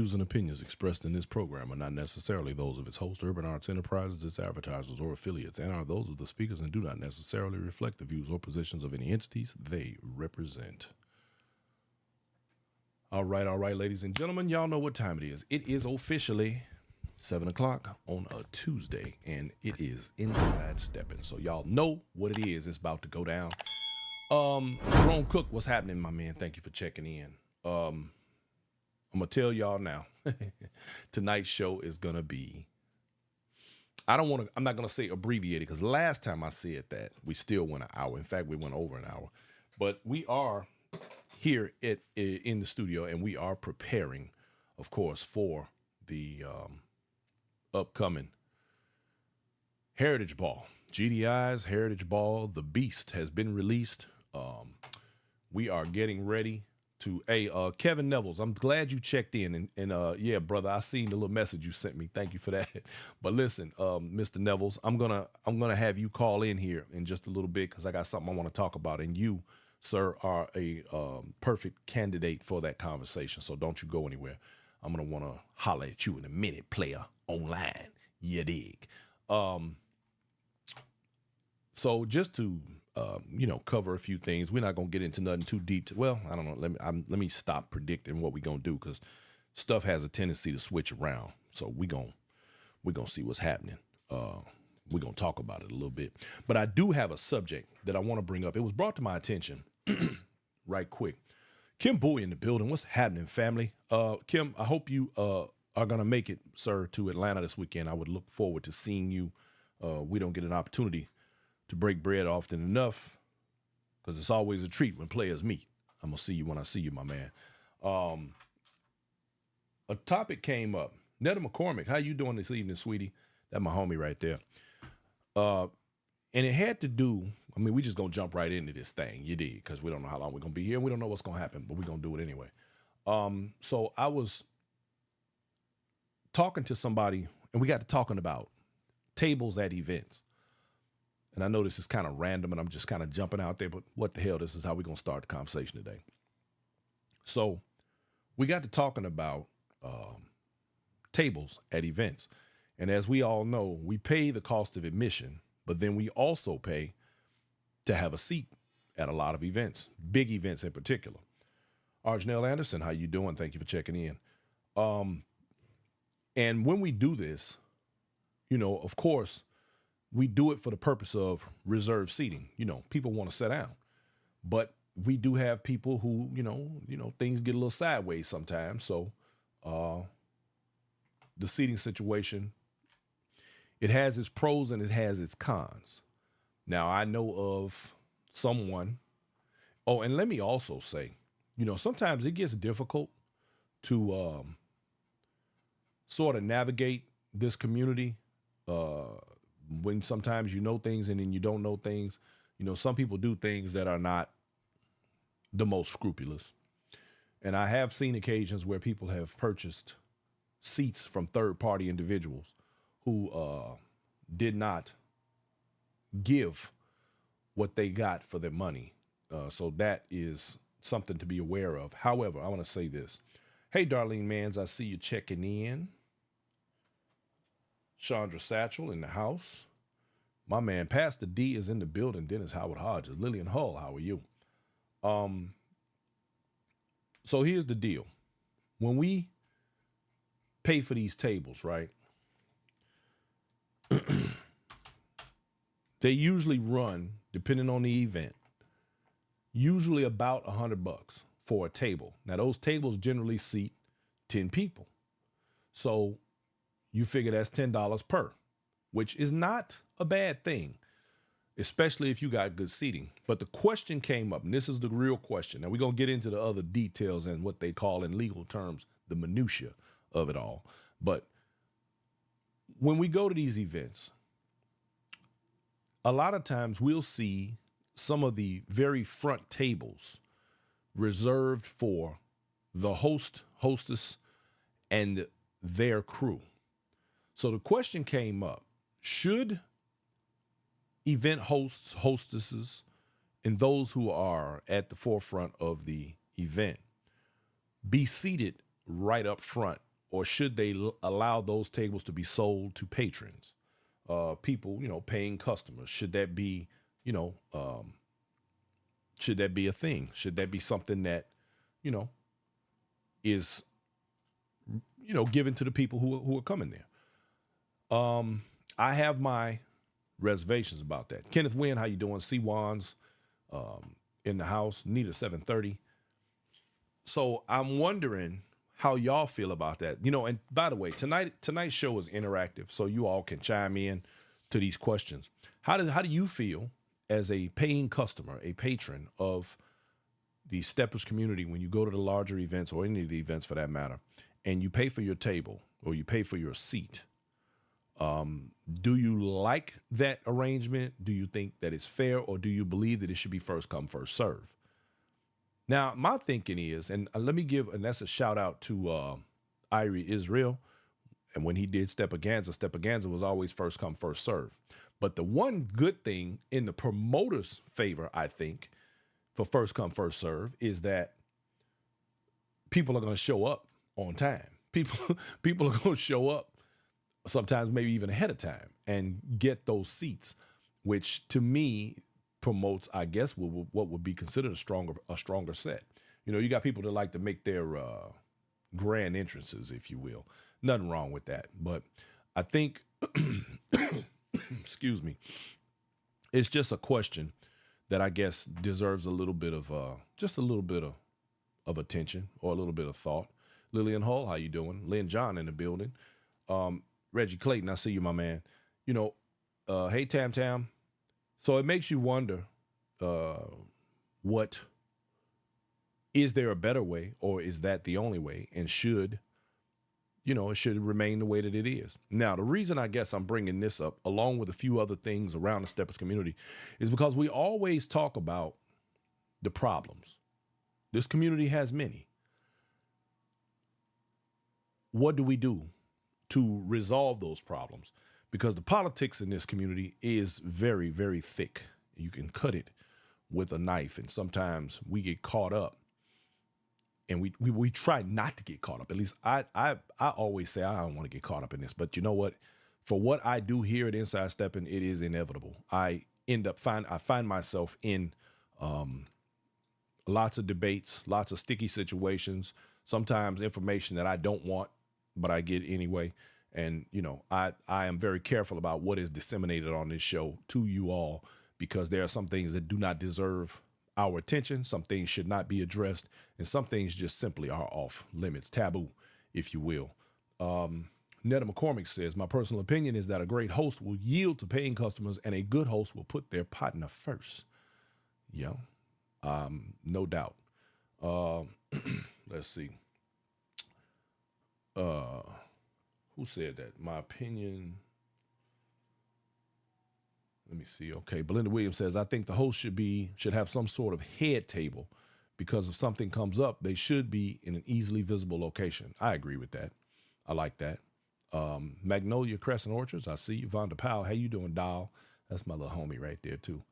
views and opinions expressed in this program are not necessarily those of its host, Urban Arts Enterprises, its advertisers, or affiliates, and are those of the speakers and do not necessarily reflect the views or positions of any entities they represent. All right, ladies and gentlemen, y'all know what time it is. It is officially 7 o'clock on a Tuesday, and it is Inside Steppin'. So y'all know what it is. It's about to go down. Jerome Cook, what's happening, my man? Thank you for checking in. I'm gonna tell y'all now. Tonight's show is gonna be. I'm not gonna say abbreviated because last time I said that we still went an hour. In fact, we went over an hour. But we are here in the studio, and we are preparing, of course, for the upcoming Heritage Ball. GDI's Heritage Ball, The Beast, has been released. We are getting ready to Kevin Nevels. I'm glad you checked in, and yeah, brother, I seen the little message you sent me. Thank you for that. But listen, Mr. Nevels, I'm gonna have you call in here in just a little bit because I got something I want to talk about, and you, sir, are a perfect candidate for that conversation. So don't you go anywhere. I'm gonna want to holler at you in a minute, player online. You dig? So just to cover a few things. We're not gonna get into nothing too deep. Well, I don't know. Let me stop predicting what we're gonna do because stuff has a tendency to switch around. So we're gonna see what's happening. We're gonna talk about it a little bit. But I do have a subject that I want to bring up. It was brought to my attention right quick. Kim Bowie in the building. What's happening, family? Kim, I hope you are gonna make it, sir, to Atlanta this weekend. I would look forward to seeing you. We don't get an opportunity to break bread often enough because it's always a treat when players meet. I'm going to see you when I see you, my man. A topic came up. Netta McCormick, how you doing this evening, sweetie? That's my homie right there. And it had to do, we just going to jump right into this thing. You did, because we don't know how long we're going to be here. And we don't know what's going to happen, but we're going to do it anyway. So I was talking to somebody, and we got to talking about tables at events. And I know this is kind of random and I'm just kind of jumping out there, but what the hell, this is how we're going to start the conversation today. So we got to talking about tables at events. And as we all know, we pay the cost of admission, but then we also pay to have a seat at a lot of events, big events in particular. Arjanelle Anderson, how you doing? Thank you for checking in. And when we do this, of course, we do it for the purpose of reserved seating. People want to sit down, but we do have people who, things get a little sideways sometimes. So, the seating situation, it has its pros and it has its cons. Now I know of someone. Oh, and let me also say, sometimes it gets difficult to, sort of navigate this community, when sometimes you know things and then you don't know things. Some people do things that are not the most scrupulous. And I have seen occasions where people have purchased seats from third-party individuals who did not give what they got for their money. So that is something to be aware of. However, I want to say this. Hey, Darlene Mans, I see you checking in. Chandra Satchel in the house. My man, Pastor D is in the building. Dennis Howard Hodges. Lillian Hull, how are you? So here's the deal. When we pay for these tables, right? They usually run, depending on the event, usually about $100 for a table. Now, those tables generally seat 10 people. So you figure that's $10 per, which is not a bad thing, especially if you got good seating. But the question came up, and this is the real question. Now, we're going to get into the other details and what they call in legal terms, the minutia of it all. But when we go to these events, a lot of times we'll see some of the very front tables reserved for the host, hostess, and their crew. So the question came up, should event hosts, hostesses, and those who are at the forefront of the event be seated right up front or should they allow those tables to be sold to patrons, people, paying customers? Should that be, you know, should that be a thing? Should that be something that, you know, is, given to the people who are coming there? I have my reservations about that. Kenneth Wynn, how you doing? C. Wands in the house. Nita 730. So I'm wondering how y'all feel about that. And by the way, tonight's show is interactive, so you all can chime in to these questions. How do you feel as a paying customer, a patron of the Steppers community, when you go to the larger events or any of the events for that matter, and you pay for your table or you pay for your seat? Do you like that arrangement? Do you think that it's fair, or do you believe that it should be first come, first serve? Now, my thinking is, and that's a shout out to Irie Israel. And when he did Steppaganza was always first come, first serve. But the one good thing in the promoter's favor, I think, for first come, first serve, is that people are going to show up on time. People are going to show up sometimes maybe even ahead of time and get those seats, which to me promotes, I guess, what would be considered a stronger set. You got people that like to make their grand entrances, if you will. Nothing wrong with that. But I think, excuse me, it's just a question that I guess deserves a little bit of attention or a little bit of thought. Lillian Hull, how you doing? Lynn John in the building. Reggie Clayton, I see you, my man. Hey, Tam Tam. So it makes you wonder, what is there a better way, or is that the only way? And should it should remain the way that it is. Now, the reason I guess I'm bringing this up, along with a few other things around the Steppers community, is because we always talk about the problems. This community has many. What do we do to resolve those problems? Because the politics in this community is very, very thick. You can cut it with a knife, and sometimes we get caught up. And we try not to get caught up. At least I always say I don't want to get caught up in this. But you know what? For what I do here at Inside Steppin', it is inevitable. I find myself in lots of debates, lots of sticky situations, sometimes information that I don't want, but I get anyway. And, I am very careful about what is disseminated on this show to you all, because there are some things that do not deserve our attention. Some things should not be addressed, and some things just simply are off limits, taboo, if you will. Netta McCormick says, my personal opinion is that a great host will yield to paying customers, and a good host will put their partner first. Yeah, no doubt. Let's see. Who said that? My opinion. Let me see. Okay, Belinda Williams says, I think the host should have some sort of head table, because if something comes up, they should be in an easily visible location. I agree with that. I like that. Magnolia Crescent Orchards, I see you. Vonda Powell, how you doing, doll? That's my little homie right there, too.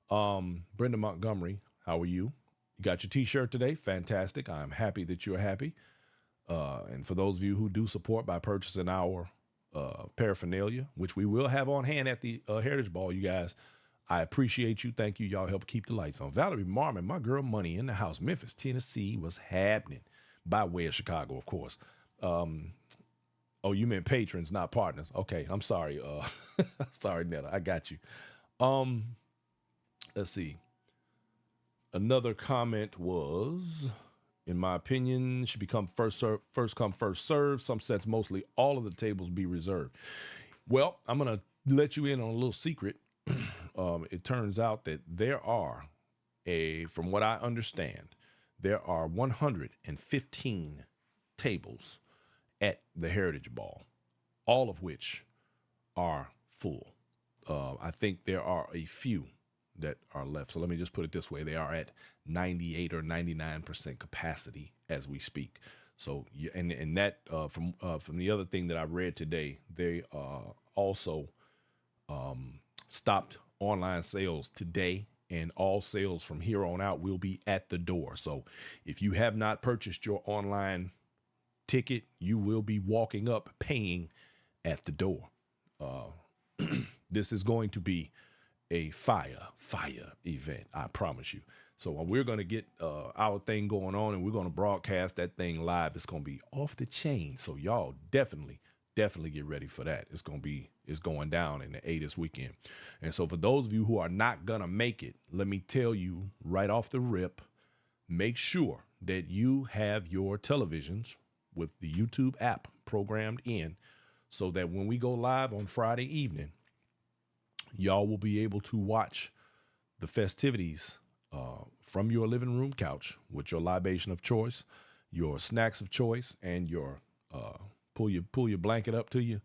Brenda Montgomery, how are you? You got your T-shirt today? Fantastic. I'm happy that you're happy. And for those of you who do support by purchasing our paraphernalia, which we will have on hand at the Heritage Ball, you guys, I appreciate you. Thank you. Y'all help keep the lights on. Valerie Marmon, my girl Money in the house. Memphis, Tennessee was happening, by way of Chicago, of course. Oh, you meant patrons, not partners. Okay, I'm sorry. Sorry, Netta. I got you. Let's see. Another comment was, in my opinion, should become first come, first serve. Some sets, mostly all of the tables, be reserved. Well, I'm going to let you in on a little secret. It turns out that there are, from what I understand, there are 115 tables at the Heritage Ball, all of which are full. I think there are a few that are left. So let me just put it this way. They are at 98 or 99% capacity as we speak. So, and that from the other thing that I read today, they also stopped online sales today, and all sales from here on out will be at the door. So if you have not purchased your online ticket, you will be walking up paying at the door. This is going to be a fire event, I promise you. So we're going to get our thing going on, and we're going to broadcast that thing live. It's going to be off the chain. So y'all definitely get ready for that. It's going down in the A this weekend. And so for those of you who are not going to make it, let me tell you right off the rip, make sure that you have your televisions with the YouTube app programmed in, so that when we go live on Friday evening, y'all will be able to watch the festivities from your living room couch with your libation of choice, your snacks of choice, and your pull your blanket up to you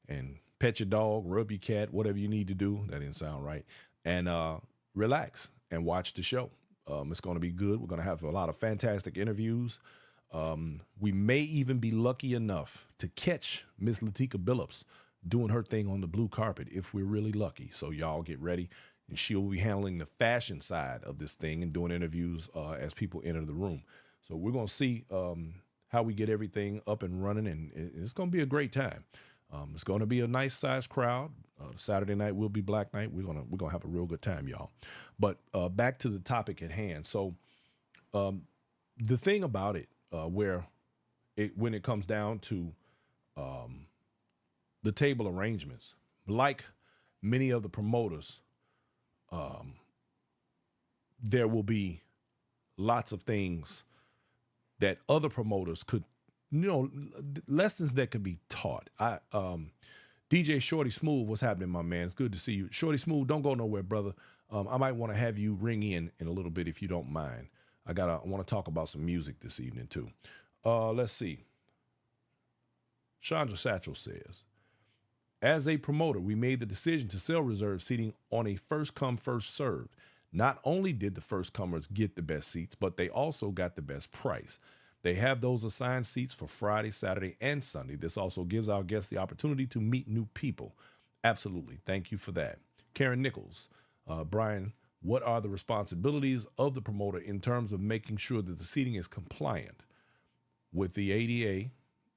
and pet your dog, rub your cat, whatever you need to do. That didn't sound right. And relax and watch the show. It's going to be good. We're going to have a lot of fantastic interviews. We may even be lucky enough to catch Miss Latika Billups doing her thing on the blue carpet if we're really lucky. So y'all get ready. And she'll be handling the fashion side of this thing and doing interviews as people enter the room. So we're going to see how we get everything up and running, and it's going to be a great time. It's going to be a nice sized crowd. Saturday night will be Black Night. We're gonna have a real good time, y'all. But back to the topic at hand. So the thing about it, when it comes down to the table arrangements, like many of the promoters, there will be lots of things that other promoters could, lessons that could be taught. DJ Shorty Smooth, what's happening, my man? It's good to see you. Shorty Smooth, don't go nowhere, brother. I might want to have you ring in a little bit if you don't mind. I want to talk about some music this evening too. Let's see. Chandra Satchel says, as a promoter, we made the decision to sell reserve seating on a first come, first served. Not only did the first comers get the best seats, but they also got the best price. They have those assigned seats for Friday, Saturday, and Sunday. This also gives our guests the opportunity to meet new people. Absolutely. Thank you for that. Karen Nichols, Brian, what are the responsibilities of the promoter in terms of making sure that the seating is compliant with the ADA?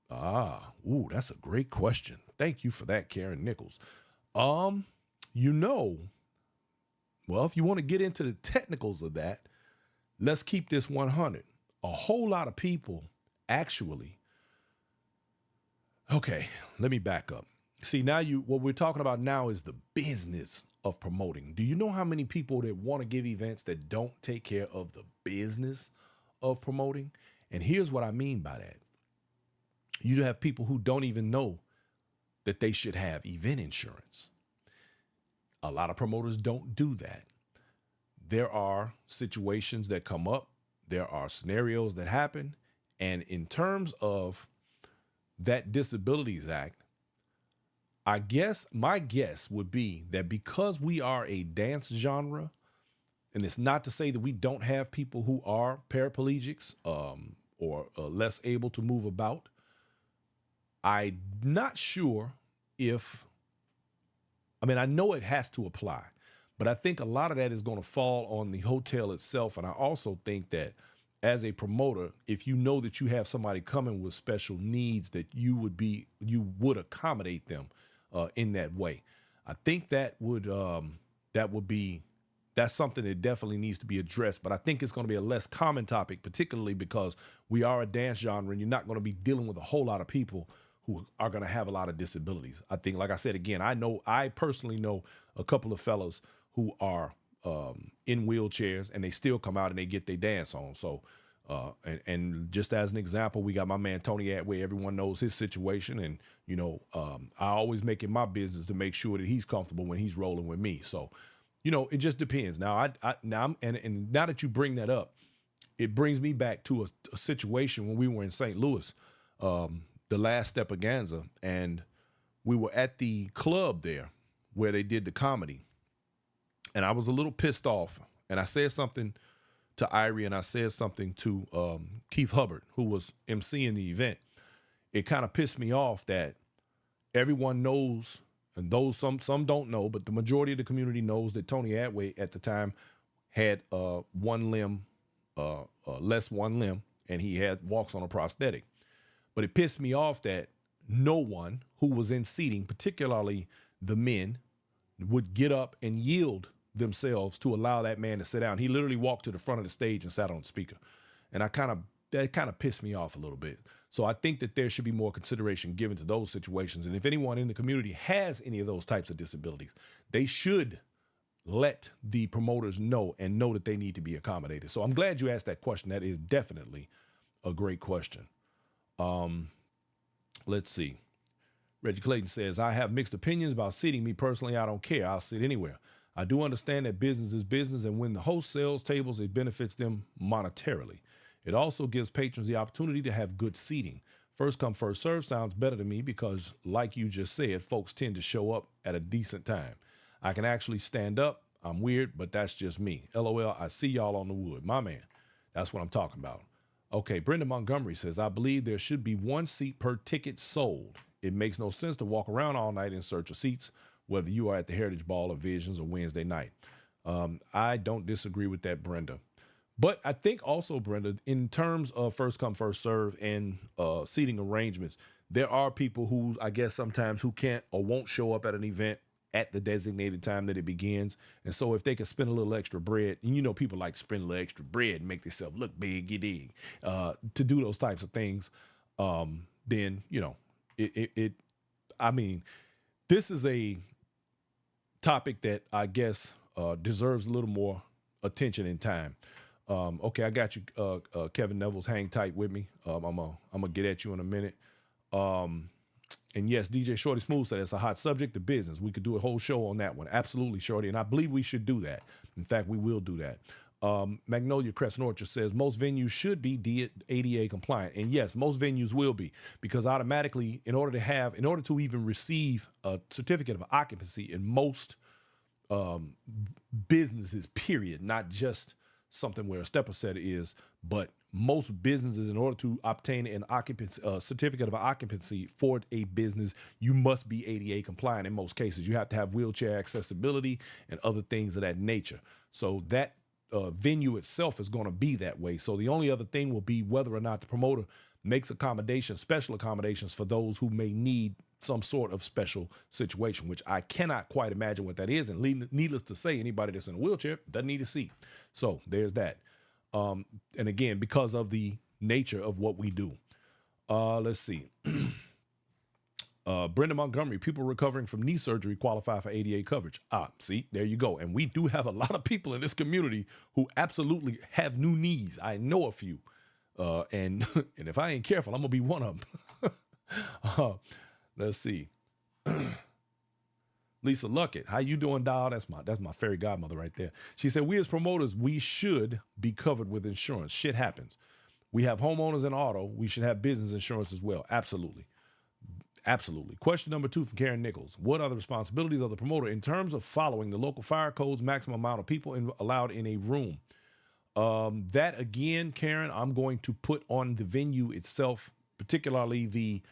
That's a great question. Thank you for that, Karen Nichols. Well, if you want to get into the technicals of that, let's keep this 100. A whole lot of people actually. Okay, let me back up. See, what we're talking about now is the business of promoting. Do you know how many people that want to give events that don't take care of the business of promoting? And here's what I mean by that. You have people who don't even know that they should have event insurance. A lot of promoters don't do that. There are situations that come up. There are scenarios that happen. And in terms of that Disabilities Act, my guess would be that because we are a dance genre, and it's not to say that we don't have people who are paraplegics or less able to move about. I'm not sure I know it has to apply, but I think a lot of that is going to fall on the hotel itself. And I also think that as a promoter, if you know that you have somebody coming with special needs, that you would accommodate them in that way. I think that's something that definitely needs to be addressed, but I think it's going to be a less common topic, particularly because we are a dance genre and you're not going to be dealing with a whole lot of people who are going to have a lot of disabilities. I think, like I said, again, I personally know a couple of fellows who are in wheelchairs and they still come out and they get their dance on. So, and just as an example, we got my man, Tony Atway. Everyone knows his situation. And, I always make it my business to make sure that he's comfortable when he's rolling with me. So, it just depends. Now, now that you bring that up, it brings me back to a situation when we were in St. Louis, the last Steppaganza, and we were at the club there where they did the comedy. And I was a little pissed off. And I said something to Irie and I said something to Keith Hubbard, who was emceeing the event. It kind of pissed me off that everyone knows, and those some don't know, but the majority of the community knows that Tony Atway at the time had one limb, and he walks on a prosthetic. But it pissed me off that no one who was in seating, particularly the men, would get up and yield themselves to allow that man to sit down. He literally walked to the front of the stage and sat on the speaker. And that kind of pissed me off a little bit. So I think that there should be more consideration given to those situations. And if anyone in the community has any of those types of disabilities, they should let the promoters know and know that they need to be accommodated. So I'm glad you asked that question. That is definitely a great question. Let's see. Reggie Clayton says, I have mixed opinions about seating. Me personally, I don't care. I'll sit anywhere. I do understand that business is business, and when the host sells tables, it benefits them monetarily. It also gives patrons the opportunity to have good seating. First come, first serve sounds better to me because, like you just said, folks tend to show up at a decent time. I can actually stand up. I'm weird, but that's just me. LOL, I see y'all on the wood. My man, that's what I'm talking about. Okay, Brenda Montgomery says, I believe there should be one seat per ticket sold. It makes no sense to walk around all night in search of seats, whether you are at the Heritage Ball or Visions or Wednesday night. I don't disagree with that, Brenda. But I think also, Brenda, in terms of first come, first serve and seating arrangements, there are people who, I guess sometimes who can't or won't show up at an event at the designated time that it begins. And so if they can spend a little extra bread, and you know people like to spend a little extra bread and make themselves look big, you dig, to do those types of things, then, you know, I mean, this is a topic that I guess deserves a little more attention and time. Okay, I got you, Kevin Neville's. Hang tight with me. I'm gonna get at you in a minute. And yes, DJ Shorty Smooth said it's a hot subject, the business. We could do a whole show on that one. Absolutely, Shorty. And I believe we should do that. In fact, we will do that. Magnolia Crescent Orchard says most venues should be ADA compliant. And yes, most venues will be, because automatically, in order to even receive a certificate of occupancy in most businesses, period, not just something where a stepper set is, but most businesses, in order to obtain an occupancy certificate of occupancy for a business, you must be ADA compliant. In most cases, you have to have wheelchair accessibility and other things of that nature. So that venue itself is going to be that way. So the only other thing will be whether or not the promoter makes accommodations, special accommodations for those who may need some sort of special situation, which I cannot quite imagine what that is. And needless to say, anybody that's in a wheelchair doesn't need a seat. So there's that. And again, because of the nature of what we do. Let's see. Brenda Montgomery, people recovering from knee surgery qualify for ADA coverage. See, there you go. And we do have a lot of people in this community who absolutely have new knees. I know a few. And if I ain't careful, I'm going to be one of them. Let's see. Lisa Luckett, how you doing, doll? That's my fairy godmother right there. She said, we as promoters, we should be covered with insurance. Shit happens. We have homeowners and auto. We should have business insurance as well. Absolutely. Absolutely. Question number 2 from Karen Nichols. What are the responsibilities of the promoter in terms of following the local fire code's maximum amount of people allowed in a room? That again, Karen, I'm going to put on the venue itself, particularly the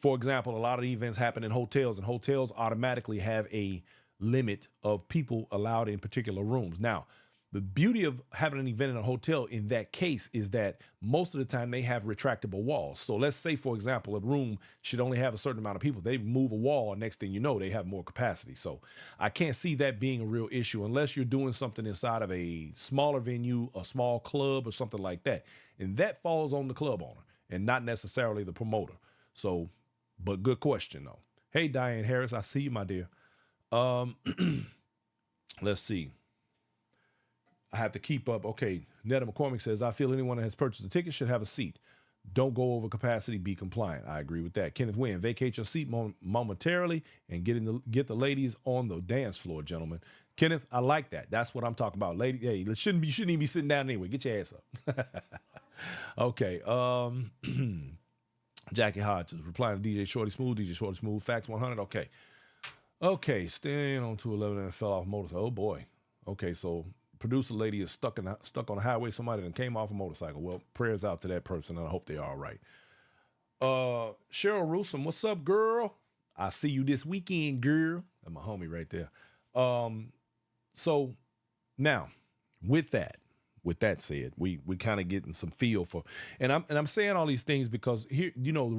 for example, a lot of events happen in hotels, and hotels automatically have a limit of people allowed in particular rooms. Now, the beauty of having an event in a hotel in that case is that most of the time they have retractable walls. So let's say, for example, a room should only have a certain amount of people. They move a wall, and next thing you know, they have more capacity. So I can't see that being a real issue unless you're doing something inside of a smaller venue, a small club or something like that. And that falls on the club owner and not necessarily the promoter. So, but good question though. Hey, Diane Harris, I see you, my dear. Let's see. I have to keep up. Okay. Netta McCormick says, I feel anyone that has purchased a ticket should have a seat. Don't go over capacity, be compliant. I agree with that. Kenneth Wynn, vacate your seat momentarily and get the ladies on the dance floor, gentlemen. Kenneth, I like that. That's what I'm talking about. Lady, hey, you shouldn't even be sitting down anyway. Get your ass up. Okay. Jackie Hodges replying to DJ Shorty Smooth, Facts 100. Okay, staying on 211 and fell off a motorcycle. Oh boy. Okay, so producer lady is stuck on the highway. Somebody that came off a motorcycle. Well, prayers out to that person, and I hope they're all right. Cheryl Russom, what's up, girl? I see you this weekend, girl. That's my homie right there. So now with that, with that said, we kind of getting some feel for, and I'm saying all these things because here, the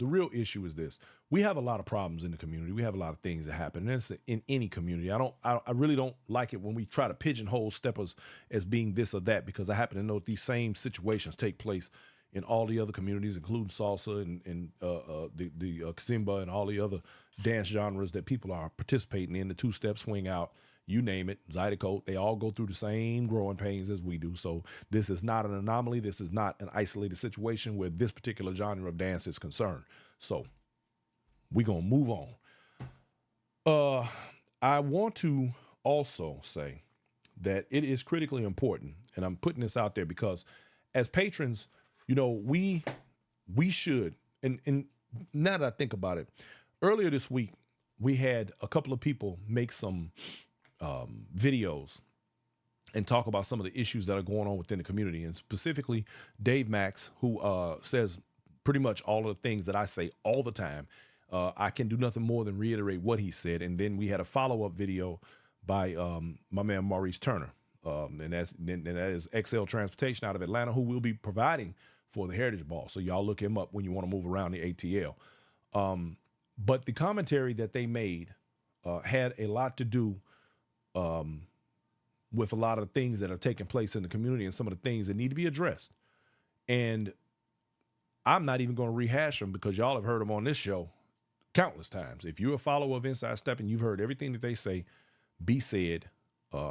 real issue is this: we have a lot of problems in the community. We have a lot of things that happen, and it's in any community. I really don't like it when we try to pigeonhole steppers as being this or that, because I happen to know these same situations take place in all the other communities, including salsa and the kizomba and all the other dance genres that people are participating in, the two-step, swing out, you name it, Zydeco, they all go through the same growing pains as we do. So this is not an anomaly. This is not an isolated situation where this particular genre of dance is concerned. So we're going to move on. I want to also say that it is critically important, and I'm putting this out there because as patrons, we should, and now that I think about it, earlier this week, we had a couple of people make some videos and talk about some of the issues that are going on within the community, and specifically Dave Max, who says pretty much all of the things that I say all the time. I can do nothing more than reiterate what he said. And then we had a follow-up video by my man Maurice Turner, and that is XL Transportation out of Atlanta, who will be providing for the Heritage Ball. So y'all look him up when you want to move around the ATL. But the commentary that they made had a lot to do with a lot of things that are taking place in the community and some of the things that need to be addressed. And I'm not even going to rehash them because y'all have heard them on this show countless times. If you're a follower of Inside Steppin', you've heard everything that they say be said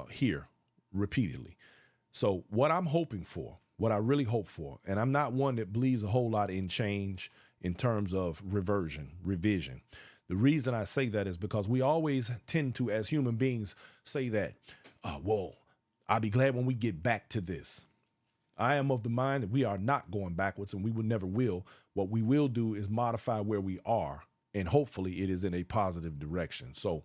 here repeatedly. So what I'm hoping for, what I really hope for, and I'm not one that believes a whole lot in change in terms of revision. The reason I say that is because we always tend to, as human beings, say that, well, I'll be glad when we get back to this. I am of the mind that we are not going backwards, and we will never will. What we will do is modify where we are, and hopefully it is in a positive direction. So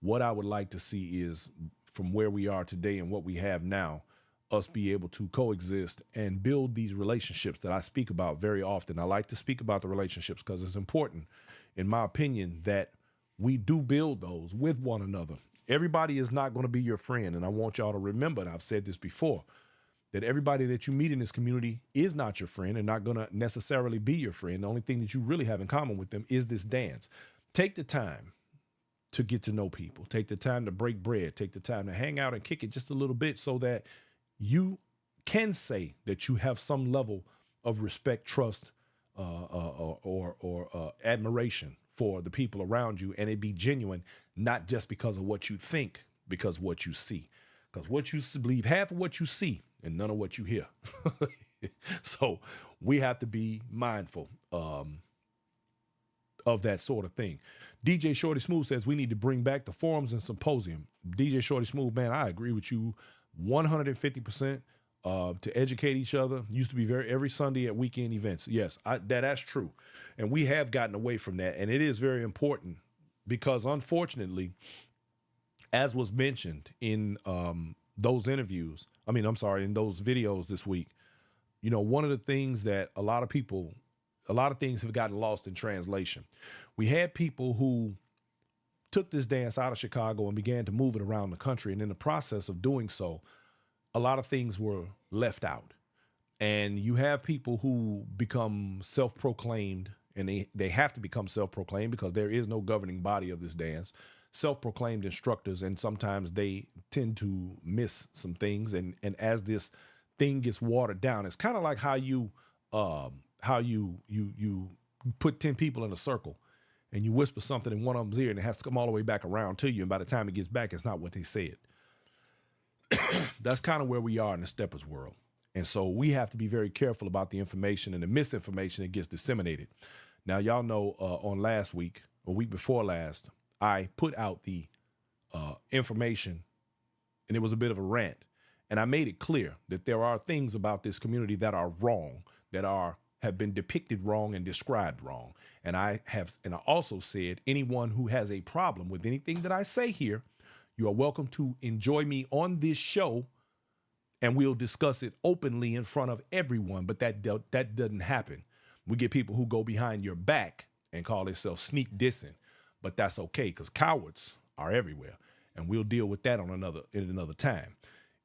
what I would like to see is, from where we are today and what we have now, us be able to coexist and build these relationships that I speak about very often. I like to speak about the relationships because it's important, in my opinion, that we do build those with one another. Everybody is not going to be your friend. And I want y'all to remember, and I've said this before, that everybody that you meet in this community is not your friend and not going to necessarily be your friend. The only thing that you really have in common with them is this dance. Take the time to get to know people. Take the time to break bread. Take the time to hang out and kick it just a little bit so that you can say that you have some level of respect, trust, or admiration for the people around you, and it be genuine, not just because of what you think, because what you see. Because what you believe, half of what you see and none of what you hear. So we have to be mindful of that sort of thing. DJ Shorty Smooth says we need to bring back the forums and symposium. DJ Shorty Smooth, man, I agree with you 150%. To educate each other. Used to be every Sunday at weekend events. Yes, that's true. And we have gotten away from that. And it is very important because, unfortunately, as was mentioned in those interviews, in those videos this week, one of the things that a lot of things have gotten lost in translation. We had people who took this dance out of Chicago and began to move it around the country. And in the process of doing so, a lot of things were left out. And you have people who become self-proclaimed, and they have to become self-proclaimed because there is no governing body of this dance, self-proclaimed instructors, and sometimes they tend to miss some things. And as this thing gets watered down, it's kind of like how you put 10 people in a circle and you whisper something in one of them's ear and it has to come all the way back around to you. And by the time it gets back, it's not what they said. That's kind of where we are in the steppers world. And so we have to be very careful about the information and the misinformation that gets disseminated. Now, y'all know on last week, or week before last, I put out the information, and it was a bit of a rant. And I made it clear that there are things about this community that are wrong, that have been depicted wrong and described wrong. And I also said anyone who has a problem with anything that I say here, you are welcome to enjoy me on this show, and we'll discuss it openly in front of everyone. But that doesn't happen. We get people who go behind your back and call themselves sneak dissing, but that's okay because cowards are everywhere, and we'll deal with that in another time.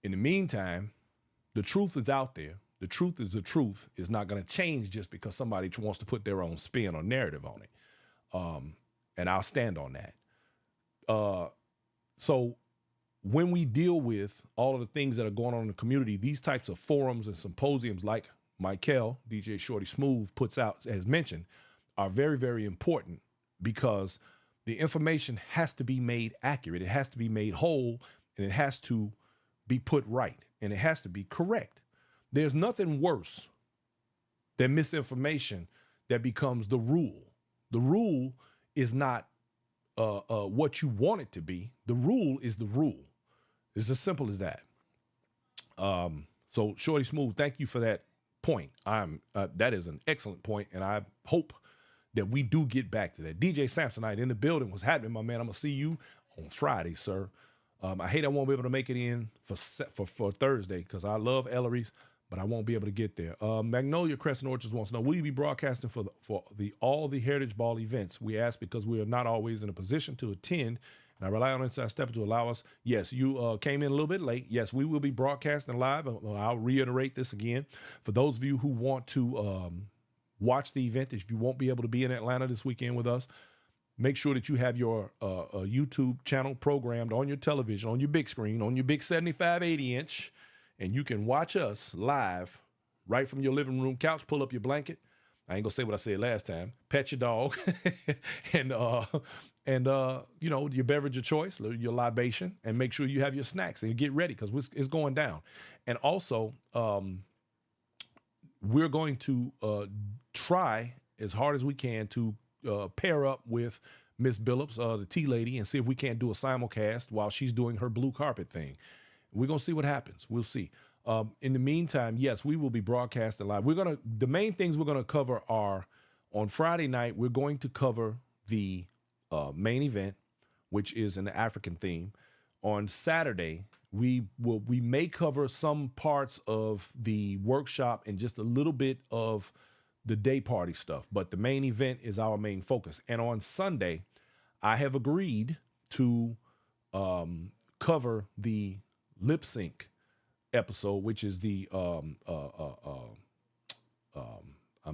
In the meantime, The truth is out there. The truth is the truth. It's not going to change just because somebody wants to put their own spin or narrative on it. And I'll stand on that. So when we deal with all of the things that are going on in the community, these types of forums and symposiums like Michael, DJ Shorty Smooth puts out, as mentioned, are very, very important because the information has to be made accurate. It has to be made whole, and it has to be put right, and it has to be correct. There's nothing worse than misinformation that becomes the rule. The rule is not what you want it to be. The rule is the rule. It's as simple as that. So Shorty Smooth, thank you for that point. That is an excellent point, and I hope that we do get back to that. DJ Samsonite in the building. What's happening, my man? I'm gonna see you on Friday, sir. I hate I won't be able to make it in for Thursday because I love Ellery's, but I won't be able to get there. Magnolia Crescent Orchards wants to know, will you be broadcasting for all the Heritage Ball events? We ask because we are not always in a position to attend, and I rely on Inside Step to allow us. Yes, you came in a little bit late. Yes, we will be broadcasting live. I'll reiterate this again. For those of you who want to watch the event, if you won't be able to be in Atlanta this weekend with us, make sure that you have your YouTube channel programmed on your television, on your big screen, on your big 75, 80-inch, and you can watch us live right from your living room couch. Pull up your blanket. I ain't gonna say what I said last time. Pet your dog, and you know, your beverage of choice, your libation, and make sure you have your snacks and get ready because it's going down. And also, we're going to try as hard as we can to pair up with Miss Billups, the tea lady, and see if we can't do a simulcast while she's doing her blue carpet thing. We're going to see what happens. We'll see. In the meantime, yes, we will be broadcasting live. The main things we're going to cover are on Friday night, we're going to cover the main event, which is an African theme. On Saturday, we may cover some parts of the workshop and just a little bit of the day party stuff, but the main event is our main focus. And on Sunday, I have agreed to cover the lip sync episode, which is the I'm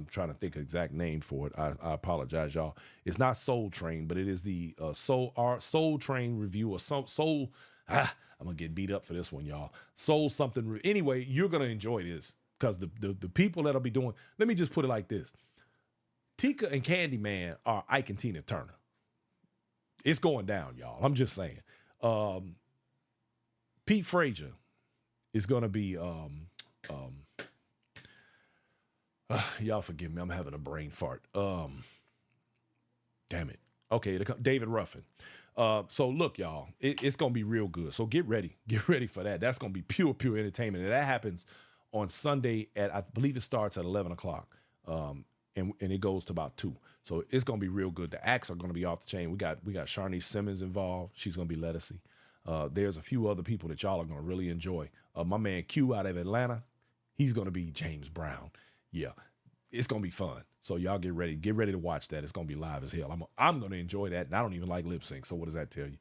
trying to think of the exact name for it. I apologize, y'all. It's not Soul Train, but it is the Soul Train review or Soul. I'm gonna get beat up for this one, y'all. Soul something. Anyway, you're gonna enjoy this. Because the people that'll be doing, let me just put it like this. Tika and Candyman are Ike and Tina Turner. It's going down, y'all. I'm just saying. Pete Frazier is going to be, y'all forgive me, I'm having a brain fart. Damn it. Okay, David Ruffin. So look, y'all, it's going to be real good. So get ready for that. That's going to be pure entertainment. And that happens on Sunday I believe it starts at 11 o'clock, and it goes to about 2. So it's going to be real good. The acts are going to be off the chain. We got Sharnice Simmons involved. She's going to be Lettucey. There's a few other people that y'all are going to really enjoy. My man Q out of Atlanta, he's going to be James Brown. Yeah, it's going to be fun. So y'all get ready to watch that. It's going to be live as hell. I'm going to enjoy that, and I don't even like lip sync. So what does that tell you?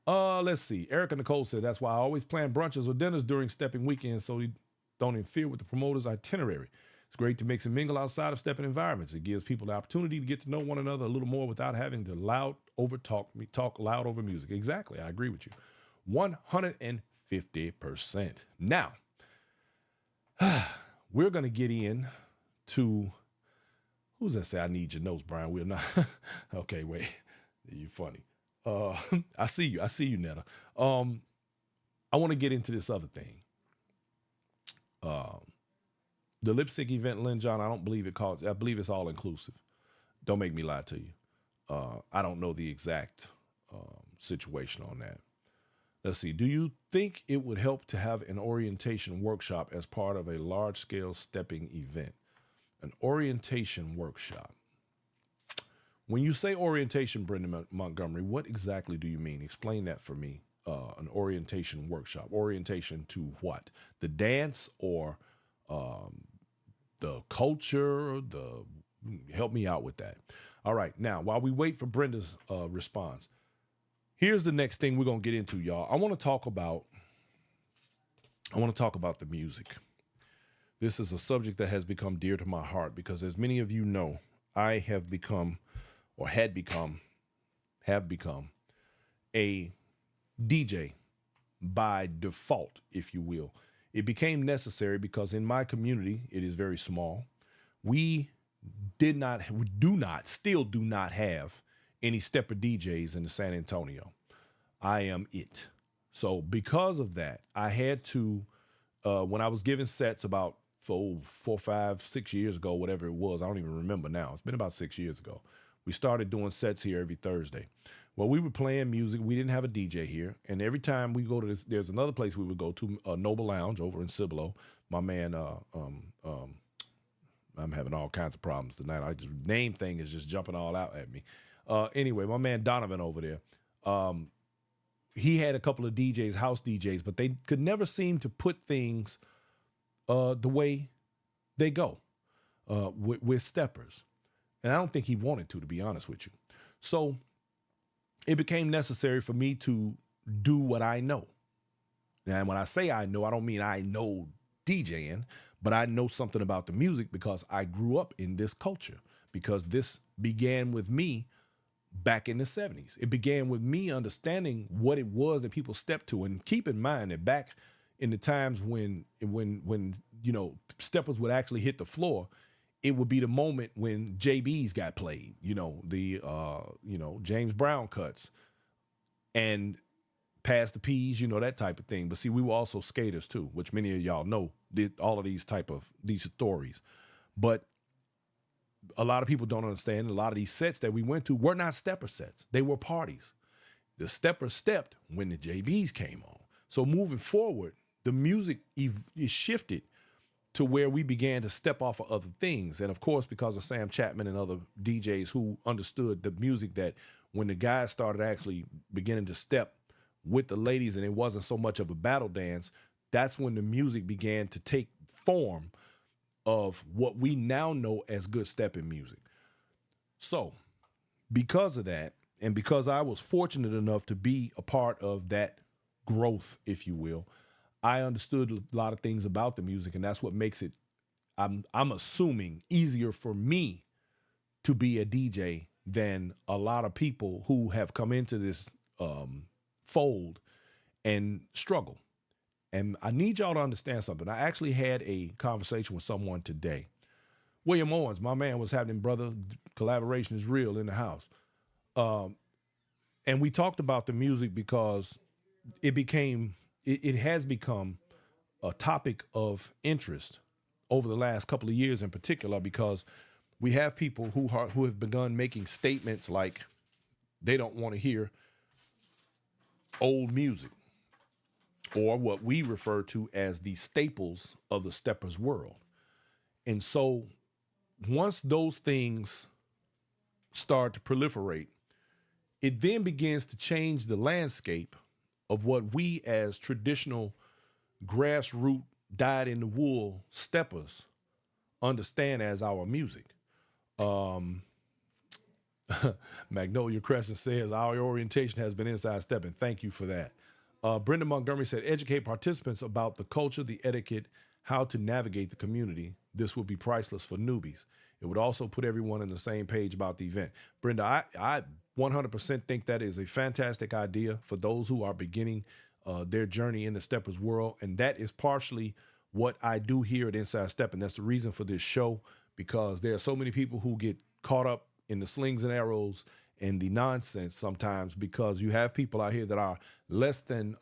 Let's see. Erica Nicole said, that's why I always plan brunches or dinners during stepping weekends so we don't interfere with the promoter's itinerary. It's great to mix and mingle outside of stepping environments. It gives people the opportunity to get to know one another a little more without having to talk loud over music. Exactly. I agree with you. 150%. Now, we're going to get in to, who's that say I need your notes, Brian? We're not. Okay, wait. You're funny. I see you, Netta. I want to get into this other thing. The lip sync event, Lynn John, I believe it's all inclusive. Don't make me lie to you. I don't know the exact situation on that. Let's see. Do you think it would help to have an orientation workshop as part of a large scale stepping event? An orientation workshop. When you say orientation, Brendan Montgomery, what exactly do you mean? Explain that for me. An orientation workshop. Orientation to what? The dance or the culture? Help me out with that. All right. Now, while we wait for Brenda's response, here's the next thing we're going to get into, y'all. I want to talk about the music. This is a subject that has become dear to my heart because, as many of you know, I have become, or have become a DJ by default, if you will. It became necessary because in my community, it is very small. We still do not have any stepper DJs in the San Antonio. I am it. So because of that, I had to, when I was giving sets about 4, 5, 6 years ago, whatever it was, I don't even remember now. It's been about 6 years ago. We started doing sets here every Thursday. Well, we were playing music. We didn't have a DJ here. And every time we go to this, there's another place we would go to, Noble Lounge over in Cibolo. My man, I'm having all kinds of problems tonight. Name thing is just jumping all out at me. Anyway, my man Donovan over there, he had a couple of DJs, house DJs, but they could never seem to put things the way they go with steppers. And I don't think he wanted to be honest with you. So it became necessary for me to do what I know. And when I say I know, I don't mean I know DJing, but I know something about the music because I grew up in this culture, because this began with me back in the 70s. It began with me understanding what it was that people stepped to. And keep in mind that back in the times when you know, steppers would actually hit the floor, it would be the moment when JBs got played, James Brown cuts and Pass the Peas, that type of thing. But see, we were also skaters too, which many of y'all know, did all of these stories. But a lot of people don't understand a lot of these sets that we went to were not stepper sets. They were parties. The steppers stepped when the JBs came on. So moving forward, the music is shifted to where we began to step off of other things. And of course, because of Sam Chapman and other DJs who understood the music, that when the guys started actually beginning to step with the ladies and it wasn't so much of a battle dance, that's when the music began to take form of what we now know as good stepping music. So because of that, and because I was fortunate enough to be a part of that growth, if you will, I understood a lot of things about the music, and that's what makes it, I'm assuming, easier for me to be a DJ than a lot of people who have come into this fold and struggle. And I need y'all to understand something. I actually had a conversation with someone today. William Owens, my man, was having brother collaboration is real in the house. And we talked about the music because it has become a topic of interest over the last couple of years in particular, because we have people who have begun making statements like they don't want to hear old music, or what we refer to as the staples of the steppers world. And so once those things start to proliferate, it then begins to change the landscape of what we as traditional grassroots dyed in the wool steppers understand as our music. Magnolia Crescent says our orientation has been inside stepping. Thank you for that. Brenda Montgomery said, educate participants about the culture, the etiquette, how to navigate the community. This would be priceless for newbies. It would also put everyone on the same page about the event. Brenda, I 100% think that is a fantastic idea for those who are beginning their journey in the steppers world. And that is partially what I do here at Inside Stepping. That's the reason for this show, because there are so many people who get caught up in the slings and arrows and the nonsense sometimes, because you have people out here that are less than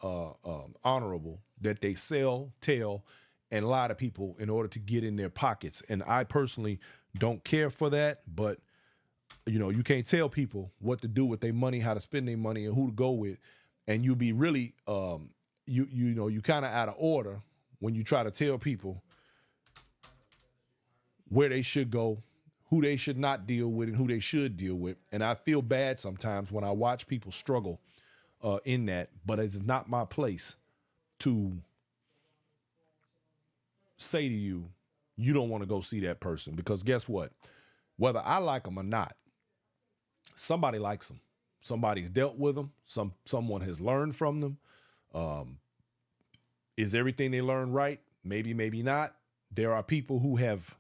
honorable, that they sell, tell, and lie to people in order to get in their pockets. And I personally don't care for that, but you can't tell people what to do with their money, how to spend their money, and who to go with. And you be really, you kind of out of order when you try to tell people where they should go, who they should not deal with, and who they should deal with. And I feel bad sometimes when I watch people struggle in that, but it's not my place to say to you, you don't want to go see that person, because guess what? Whether I like them or not, somebody likes them. Somebody's dealt with them. Someone has learned from them. Is everything they learn right? Maybe, maybe not. There are people who have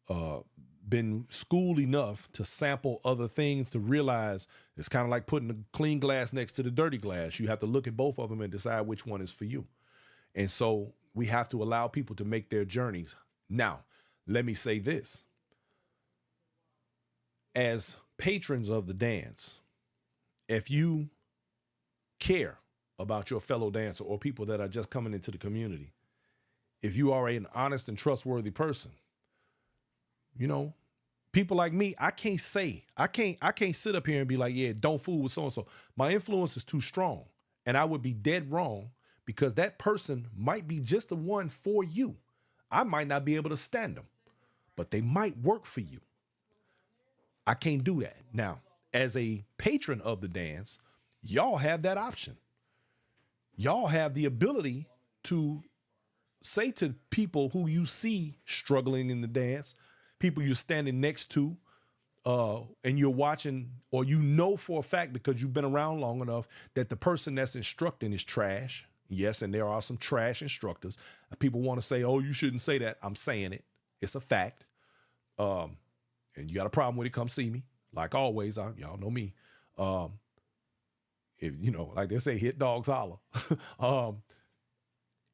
uh, been schooled enough to sample other things to realize it's kind of like putting the clean glass next to the dirty glass. You have to look at both of them and decide which one is for you. And so we have to allow people to make their journeys. Now, let me say this. As patrons of the dance, if you care about your fellow dancer or people that are just coming into the community, if you are an honest and trustworthy person, you know, people like me, I can't sit up here and be like, yeah, don't fool with so and so. My influence is too strong, and I would be dead wrong because that person might be just the one for you. I might not be able to stand them, but they might work for you. I can't do that. Now, as a patron of the dance, y'all have that option. Y'all have the ability to say to people who you see struggling in the dance, people you're standing next to, and you're watching, or you know for a fact because you've been around long enough that the person that's instructing is trash. Yes, and there are some trash instructors. People want to say, oh, you shouldn't say that. I'm saying it. It's a fact. And you got a problem with it, come see me. Like always, y'all know me. If you know, like they say, hit dogs holler.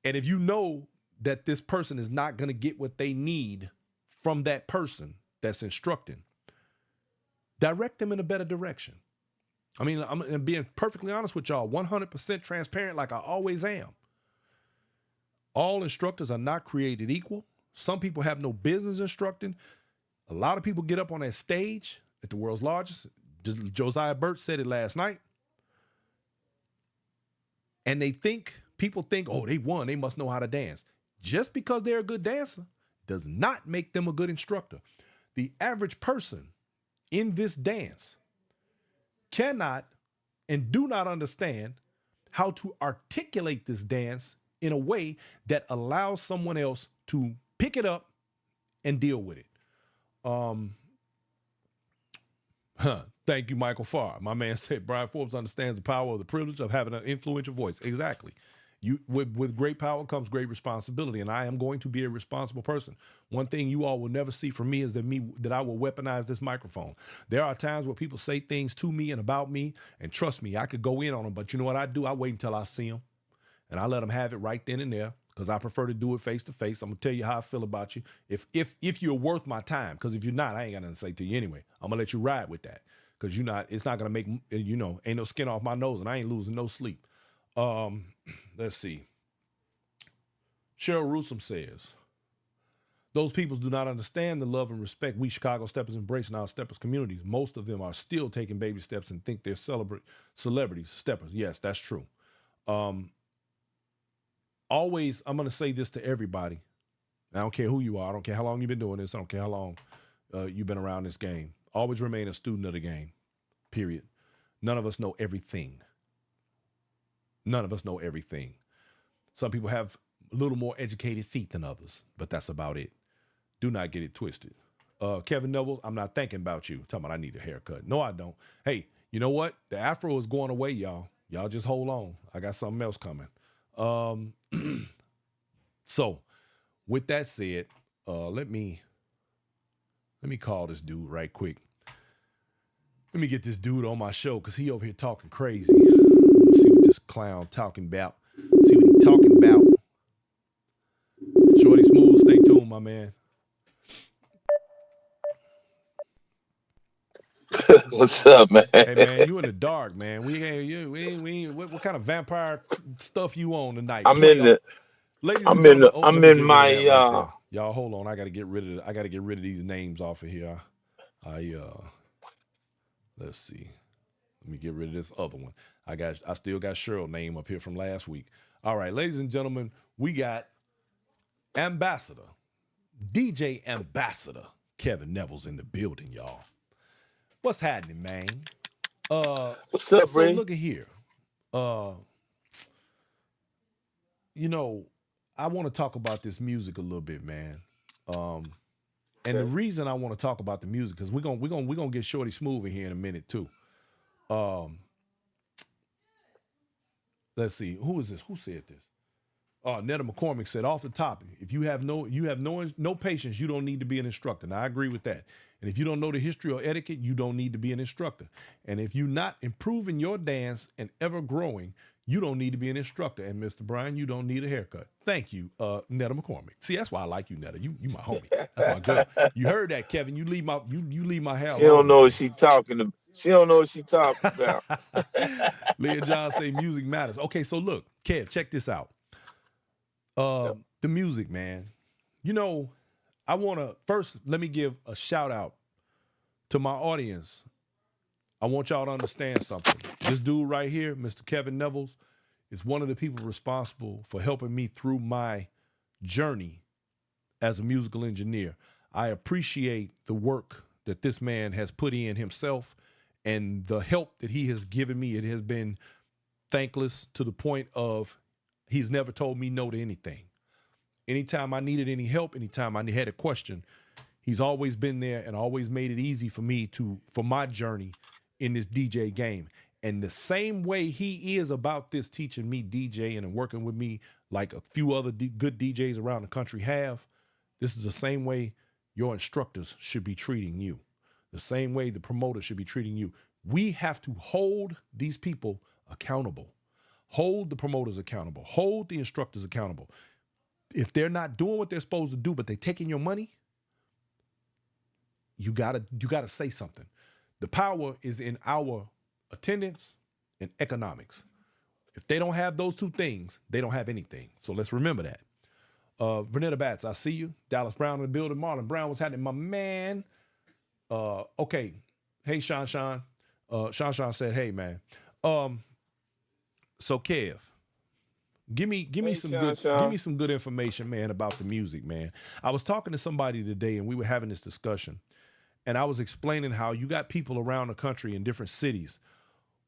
And if you know that this person is not going to get what they need from that person that's instructing, direct them in a better direction. I mean, I'm being perfectly honest with y'all, 100% transparent like I always am. All instructors are not created equal. Some people have no business instructing. A lot of people get up on that stage at the world's largest. Josiah Burt said it last night. And people think, oh, they won. They must know how to dance. Just because they're a good dancer does not make them a good instructor. The average person in this dance cannot and do not understand how to articulate this dance in a way that allows someone else to pick it up and deal with it. Thank you, Michael Farr. My man said Brian Forbes understands the power of the privilege of having an influential voice. Exactly. With great power comes great responsibility, and I am going to be a responsible person. One thing you all will never see from me is that I will weaponize this microphone. There are times where people say things to me and about me, and trust me, I could go in on them, but you know what I do? I wait until I see them, and I let them have it right then and there because I prefer to do it face to face. I'm gonna tell you how I feel about you. If you're worth my time, because if you're not, I ain't got nothing to say to you anyway. I'm gonna let you ride with that because it's not gonna make, ain't no skin off my nose, and I ain't losing no sleep. Let's see. Cheryl Rusum says, those people do not understand the love and respect we Chicago Steppers embrace in our Steppers communities. Most of them are still taking baby steps and think they're celebrities, Steppers. Yes, that's true. Always, I'm going to say this to everybody. I don't care who you are. I don't care how long you've been doing this. I don't care how long you've been around this game. Always remain a student of the game, period. None of us know everything. None of us know everything. Some people have a little more educated feet than others, but that's about it. Do not get it twisted. Kevin Neville, I'm not thinking about you. Talking about I need a haircut. No, I don't. Hey, you know what? The afro is going away, y'all. Y'all just hold on. I got something else coming. So, with that said, let me call this dude right quick. Let me get this dude on my show because he over here talking crazy. See what this clown talking about. See what he talking about. Shorty Smooth, stay tuned, my man. What's up, man? Hey man, you in the dark, man. What kind of vampire stuff you on tonight? I'm in Player. the Ladies and gentlemen, oh, let I'm me in get rid of my that right there. Y'all hold on. I gotta get rid of these names off of here. Let's see. Let me get rid of this other one. I still got Cheryl name up here from last week. All right, ladies and gentlemen, we got Ambassador, DJ Ambassador Kevin Neville's in the building, y'all. What's happening, man? What's up, So Bree? look at here. Uh, I want to talk about this music a little bit, man. And the Okay. reason I want to talk about the music because we're gonna get Shorty Smooth in here in a minute too. Um, let's see, who is this? Who said this? Netta McCormick said off the top, if you have no patience, you don't need to be an instructor. Now I agree with that. And if you don't know the history or etiquette, you don't need to be an instructor. And if you're not improving your dance and ever growing, you don't need to be an instructor. And Mr. Brian, you don't need a haircut. Thank you, Netta McCormick. See, that's why I like you, Netta. You my homie. That's my girl. You heard that, Kevin. You leave my hair She don't alone, know what man. she talking to. She don't know what she talking about. Leah John say music matters. Okay, so look, Kev, check this out. Yep. The music, man. You know, I want to first let me give a shout out to my audience. I want y'all to understand something. This dude right here, Mr. Kevin Nevels, is one of the people responsible for helping me through my journey as a musical engineer. I appreciate the work that this man has put in himself and the help that he has given me. It has been thankless to the point of he's never told me no to anything. Anytime I needed any help, anytime I had a question, he's always been there and always made it easy for me for my journey in this DJ game. And the same way he is about this, teaching me DJing and working with me like a few other good DJs around the country have, this is the same way your instructors should be treating you. The same way the promoter should be treating you. We have to hold these people accountable. Hold the promoters accountable. Hold the instructors accountable. If they're not doing what they're supposed to do, but they're taking your money, you gotta say something. The power is in our attendance and economics. If they don't have those two things, they don't have anything. So let's remember that. Vernetta Batts, I see you. Dallas Brown in the building. Marlon Brown, what's happening, my man? Okay. Hey, Sean. Sean said, hey, man. So Kev, give me Hey, some Sean, good Sean. give me some good information, man, about the music, man. I was talking to somebody today and we were having this discussion, and I was explaining how you got people around the country in different cities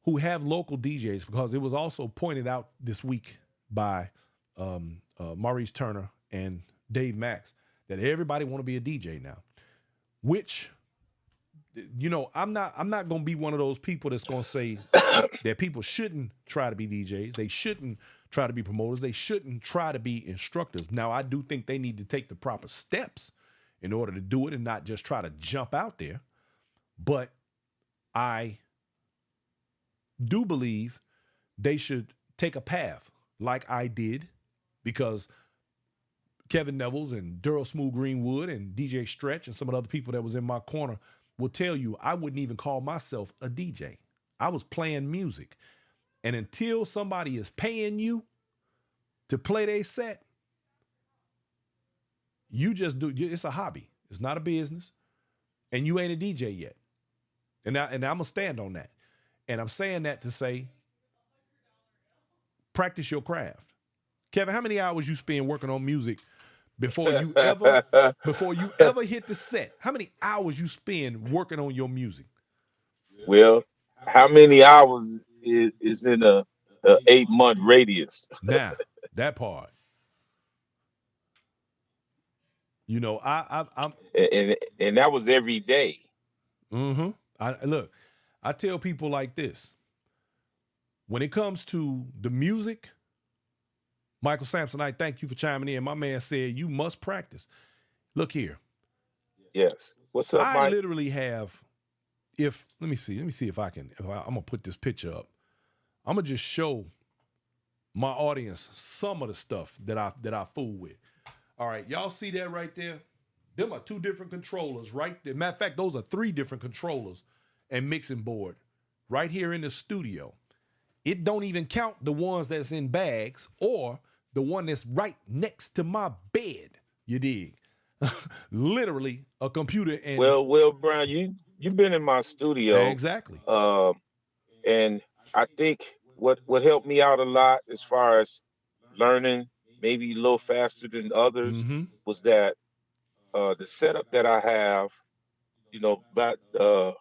who have local DJs, because it was also pointed out this week by Maurice Turner and Dave Max that everybody want to be a DJ now, which, you know, I'm not going to be one of those people that's going to say that people shouldn't try to be DJs. They shouldn't try to be promoters. They shouldn't try to be instructors. Now, I do think they need to take the proper steps in order to do it and not just try to jump out there. But I do believe they should take a path like I did, because Kevin Nevels and Daryl Smooth Greenwood and DJ Stretch and some of the other people that was in my corner will tell you I wouldn't even call myself a DJ. I was playing music. And until somebody is paying you to play their set, you just do. It's a hobby. It's not a business. And you ain't a DJ yet. And I'm going to stand on that. And I'm saying that to say, practice your craft. Kevin, how many hours you spend working on music before you ever hit the set? How many hours you spend working on your music? Well, how many hours is in a 8-month radius? Now, that part. You know, I'm And that was every day. mm-hmm. I tell people like this. When it comes to the music, Michael Sampson, I thank you for chiming in. My man said you must practice. Look here. Yes. What's up, I Mike? literally have, let me see if I'm gonna put this picture up. I'm gonna just show my audience some of the stuff that I fool with. All right, y'all see that right there? Them are two different controllers right there. Matter of fact, those are three different controllers and mixing board right here in the studio. It don't even count the ones that's in bags or the one that's right next to my bed. You dig? Literally a computer and Well, Brian, you've been in my studio, exactly. um, and I think what helped me out a lot as far as learning, maybe a little faster than others, Mm-hmm. was that the setup that I have, about the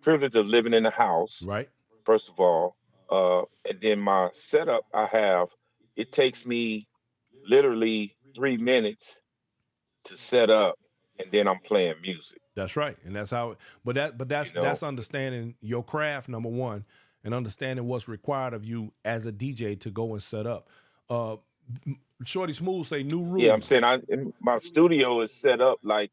privilege of living in a house, Right. first of all, and then my setup I have, it takes me literally 3 minutes to set up, and then I'm playing music. That's right. And that's how You that's know, understanding your craft, number one, and understanding what's required of you as a DJ to go and set up. Uh Shorty Smooth say new Yeah, I'm rule. saying my studio is set up like,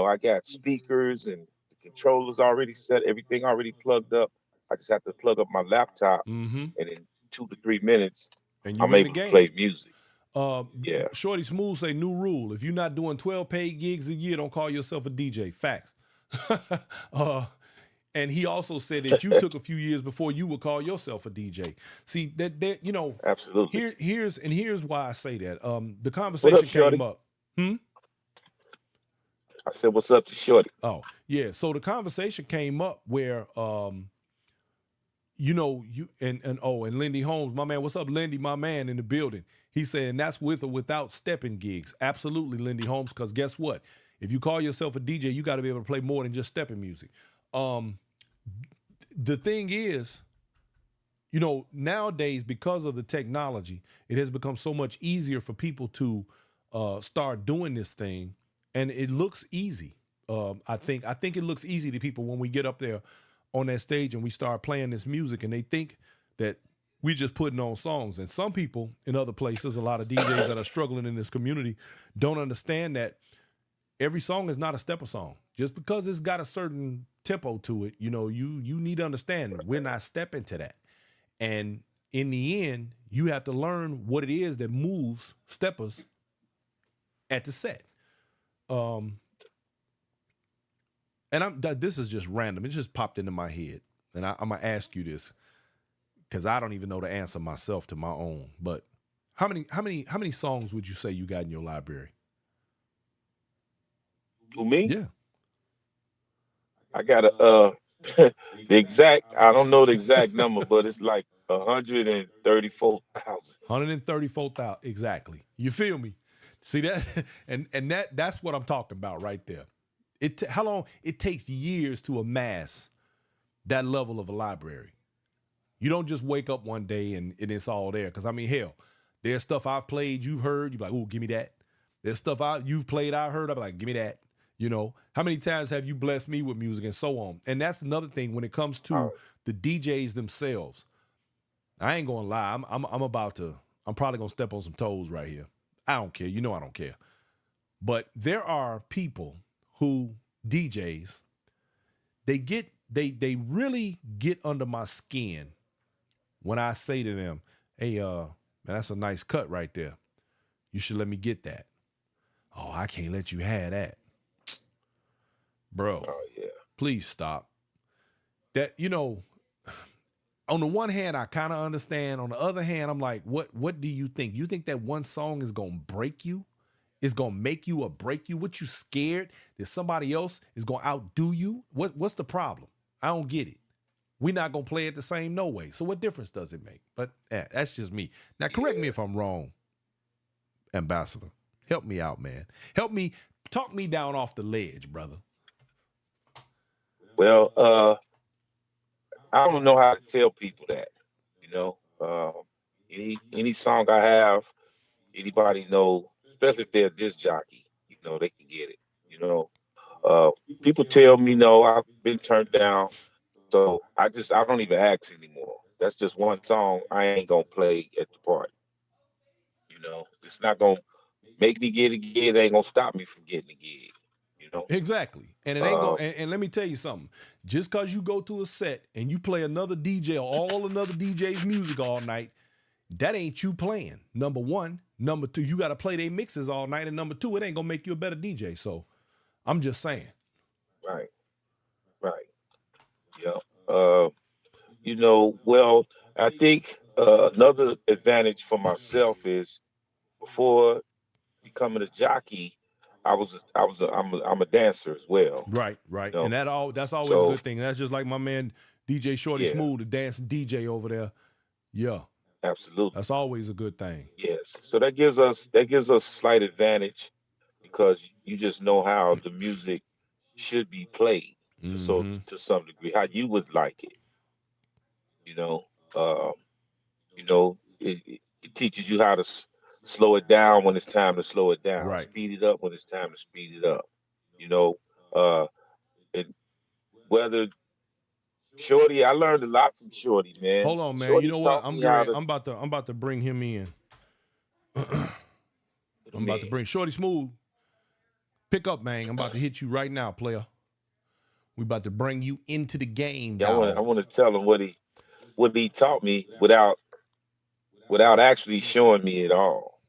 I got speakers and the controllers already set, everything already plugged up. I just have to plug up my laptop, Mm-hmm. and in 2 to 3 minutes, And you I'm in the able to game. play music. Uh, Yeah, Shorty Smooth say new rule. If you're not doing 12 paid gigs a year, don't call yourself a DJ. Facts. uh, and he also said that you took a few years before you would call yourself a DJ. See that absolutely. here's why I say that. The What up, conversation came Shorty? up. Hmm? I said, what's up to Shorty? Oh, yeah. So the conversation came up where you and Lindy Holmes, my man, what's up, Lindy, my man in the building. He said, and that's with or without stepping gigs. Absolutely, Lindy Holmes, because guess what? If you call yourself a DJ, you got to be able to play more than just stepping music. Um, the thing is, nowadays, because of the technology, it has become so much easier for people to start doing this thing, and it looks easy. I think it looks easy to people when we get up there on that stage and we start playing this music, and they think that we just putting on songs. And some people in other places, a lot of DJs that are struggling in this community, don't understand that every song is not a stepper song. Just because it's got a certain tempo to it, you need to understand we're not stepping to that. And in the end, you have to learn what it is that moves steppers at the set. Um, and this is just random. It just popped into my head, and I'm gonna ask you this because I don't even know the answer myself to my own. But how many songs would you say you got in your library? To me, Yeah. I got the exact. I don't know the exact number, but it's like 134,000. 134,000 exactly. You feel me? See that, and that's what I'm talking about right there. How long it takes years to amass that level of a library. You don't just wake up one day and it's all there. Because I mean, hell, there's stuff I've played, you've heard, you're like, oh, give me that. There's stuff you've played, I heard, I'm like, give me that. How many times have you blessed me with music and so on? And that's another thing when it comes to Oh, the DJs themselves. I ain't gonna lie. I'm about to. I'm probably gonna step on some toes right here. I don't care. I don't care. But there are people who DJs. They really get under my skin when I say to them, "Hey, man, that's a nice cut right there. You should let me get that." Oh, I can't let you have that, bro. oh yeah. Please stop. That on the one hand, I kind of understand. On the other hand, I'm like, what do you think? You think that one song is gonna break you? Is gonna make you or break you? What, you scared that somebody else is gonna outdo you? What's the problem? I don't get it. We're not gonna play it the same, no way. So what difference does it make? But that's just me. Now correct me Yeah. if I'm wrong, Ambassador. Help me out, man. Help me talk me down off the ledge, brother. Well, I don't know how to tell people that. You know, any song I have, anybody know, especially if they're a disc jockey, they can get it. You know, uh, people tell me no, I've been turned down, so I don't even ask anymore. That's just one song I ain't gonna play at the party. It's not gonna make me get a gig. It ain't gonna stop me from getting a gig. You know, Exactly. And it ain't uh, going and let me tell you something. Just cause you go to a set and you play another DJ or all another DJ's music all night, that ain't you playing. Number one. Number two, you gotta play their mixes all night. And number two, it ain't gonna make you a better DJ. So I'm just saying. right, right, yeah. Uh, well, I think another advantage for myself is before becoming a jockey, I'm a dancer as well. Right, You right. And know, that's always a so good thing. That's just like my man DJ Shorty yeah, Smooth, the dancing DJ over there. Yeah. absolutely, That's always a good thing. yes. So that gives us slight advantage because you just know how the music should be played Mm-hmm. to some degree, how you would like it. You know, um, it teaches you how to slow it down when it's time to slow it down, Right. speed it up when it's time to speed it up. You know, uh, it, whether Shorty, I learned a lot from Shorty, man. Hold on, man. You Shorty know what? taught me how to. I'm about to bring him in. What do I'm you about to mean? bring Shorty Smooth. Pick up, man. I'm about to hit you right now, player. We about to bring you into the game, Yeah, I dog. want to tell him what he taught me without actually showing me at all.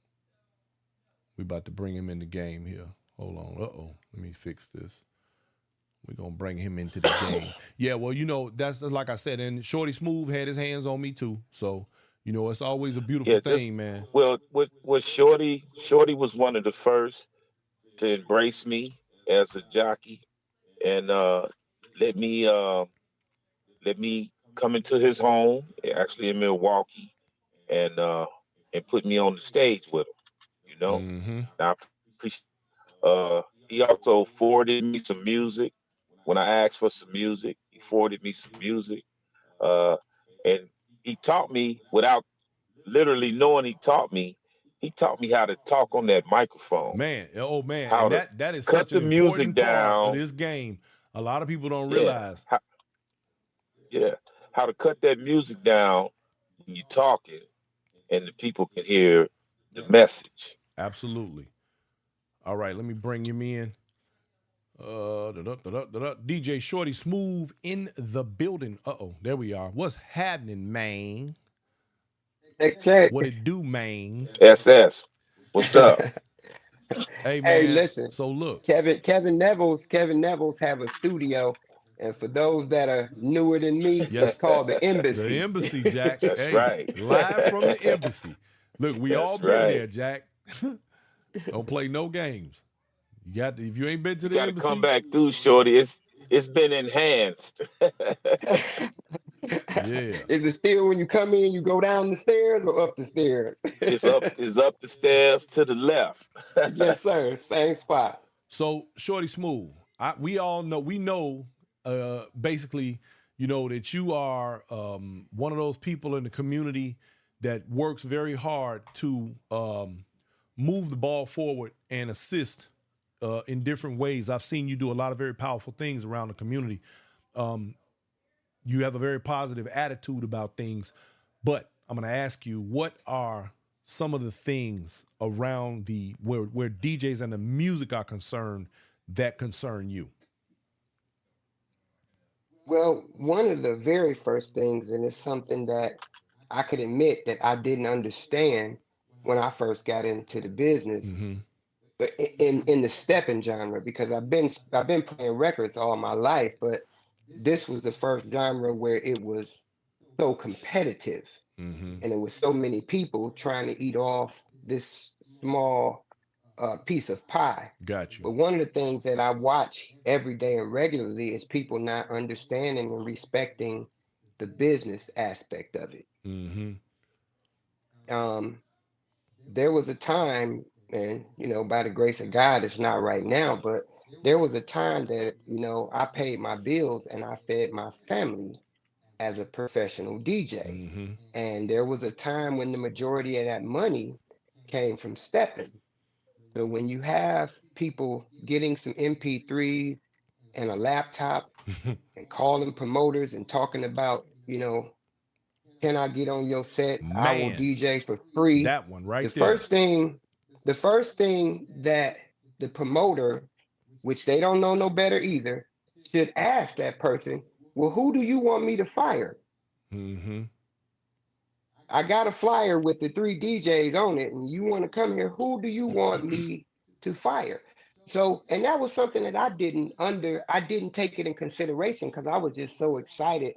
We about to bring him in the game here. Hold on. Uh-oh. Let me fix this. We're going to bring him into the game. Yeah, well, you know, that's like I said, and Shorty Smooth had his hands on me too. So, you know, it's always a beautiful Yeah, just thing, man. well, with Shorty was one of the first to embrace me as a jockey and let me uh, let me come into his home, actually in Milwaukee, and uh, and put me on the stage with him. You know, Mm-hmm. and I appreciate. He also forwarded me some music when I asked for some music. He forwarded me some music, uh, and he taught me without literally knowing he taught me. He taught me how to talk on that microphone, Man, oh man, how and to that is cut such an the music important part of down. this game. A lot of people don't Yeah, realize. yeah, how to cut that music down when you're talking, and the people can hear the message. Absolutely. All right, let me bring him in. DJ Shorty Smooth in the building. Uh-oh, there we are. What's happening, man? Check, check. What it do, man? SS, what's up? Hey, Hey, man. listen, So look, Kevin Neville's have a studio, and for those that are newer than me, it's yes, called the the Embassy. embassy, Jack. That's Hey, right. live from the embassy. Look, we all That's been right. there, Jack. Don't play no games. You got to, if you ain't been to You the got to come embassy, back through, Shorty. It's been enhanced. yeah. Is it still when you come in, you go down the stairs or up the stairs? It's up the stairs to the left. Yes, sir. Same spot. So Shorty Smooth, we all know basically, you know, that you are one of those people in the community that works very hard to move the ball forward and assist in different ways. I've seen you do a lot of very powerful things around the community. You have a very positive attitude about things, but I'm going to ask you, what are some of the things around the where DJs and the music are concerned that concern you? Well, one of the very first things, and it's something that I could admit that I didn't understand when I first got into the business, Mm-hmm. but in the stepping genre, because I've been playing records all my life, but this was the first genre where it was so competitive, Mm-hmm. and it was so many people trying to eat off this small piece of pie. Got you. But one of the things that I watch every day and regularly is people not understanding and respecting the business aspect of it. Mm-hmm. Um, there was a time, and by the grace of God, it's not right now, but there was a time that I paid my bills and I fed my family as a professional DJ. Mm-hmm. And there was a time when the majority of that money came from stepping. So when you have people getting some MP3s and a laptop and calling promoters and talking about, can I get on your set? I will Man, DJ for free. that one The right there. first thing, the first thing that the promoter, which they don't know no better either, should ask that person, well, who do you want me to fire? Mm-hmm. I got a flyer with the three DJs on it, and you want to come here. Who do you want me to fire? So, and that was something that I didn't take it in consideration because I was just so excited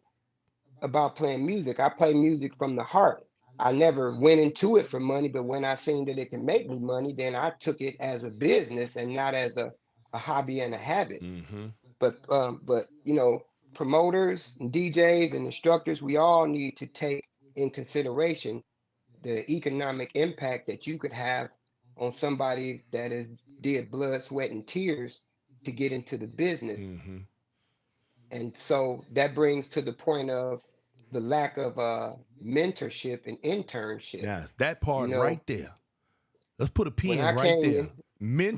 about playing music. I play music from the heart. I never went into it for money, but when I seen that it can make me money, then I took it as a business and not as a hobby and a habit. Mm-hmm. But promoters, and DJs, and instructors, we all need to take in consideration the economic impact that you could have on somebody that has did blood, sweat, and tears to get into the business. Mm-hmm. And so that brings to the point of the lack of mentorship and internship. Now that You part right know, there. Let's put a when pin I right came there. in,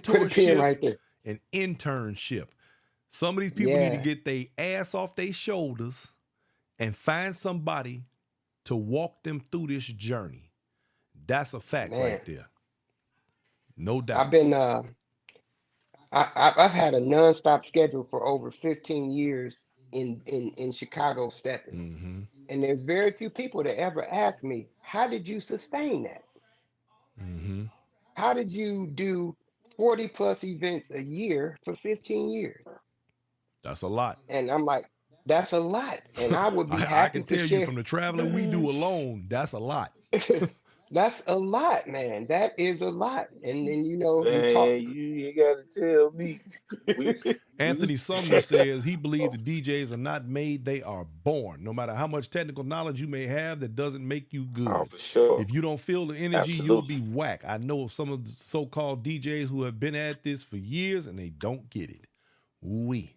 put a pin Mentorship right there. and internship. Some of these people need to Yeah, get their ass off their shoulders and find somebody to walk them through this journey. That's a fact right man. there. No I've doubt. been I've had a nonstop schedule for over 15 years in Chicago stepping. Mm-hmm. And there's very few people that ever ask me, how did you sustain that? Mm-hmm. How did you do 40 plus events a year for 15 years? That's a lot. And I'm like, that's a lot. And I would be I happy can to tell you share. from the traveling we do alone, that's a lot. That's a lot, man. That is a lot. And then you Man, talk. you ain't gotta tell me. We Anthony Sumner says he believes the DJs are not made, they are born. No matter how much technical knowledge you may have, that doesn't make you oh, good. for sure. If you don't feel the energy, you'll Absolutely. be whack. I know of some of the so-called DJs who have been at this for years and they don't get it. We.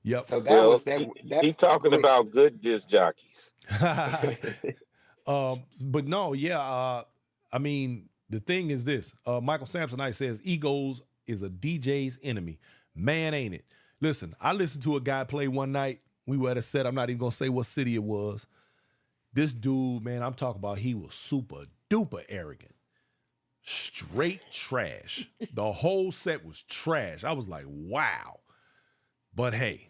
Yep. So that Well, was that he that talking go about good disc jockeys. ahead. But no, yeah. I mean, the thing is this. Michael Samsonite says egos is a DJ's enemy. Man, ain't it? Listen, I listened to a guy play one night. We were at a set. I'm not even gonna say what city it was. This dude, man, I'm talking about. He was super duper arrogant, straight trash. The whole set was trash. I was like, wow. But hey,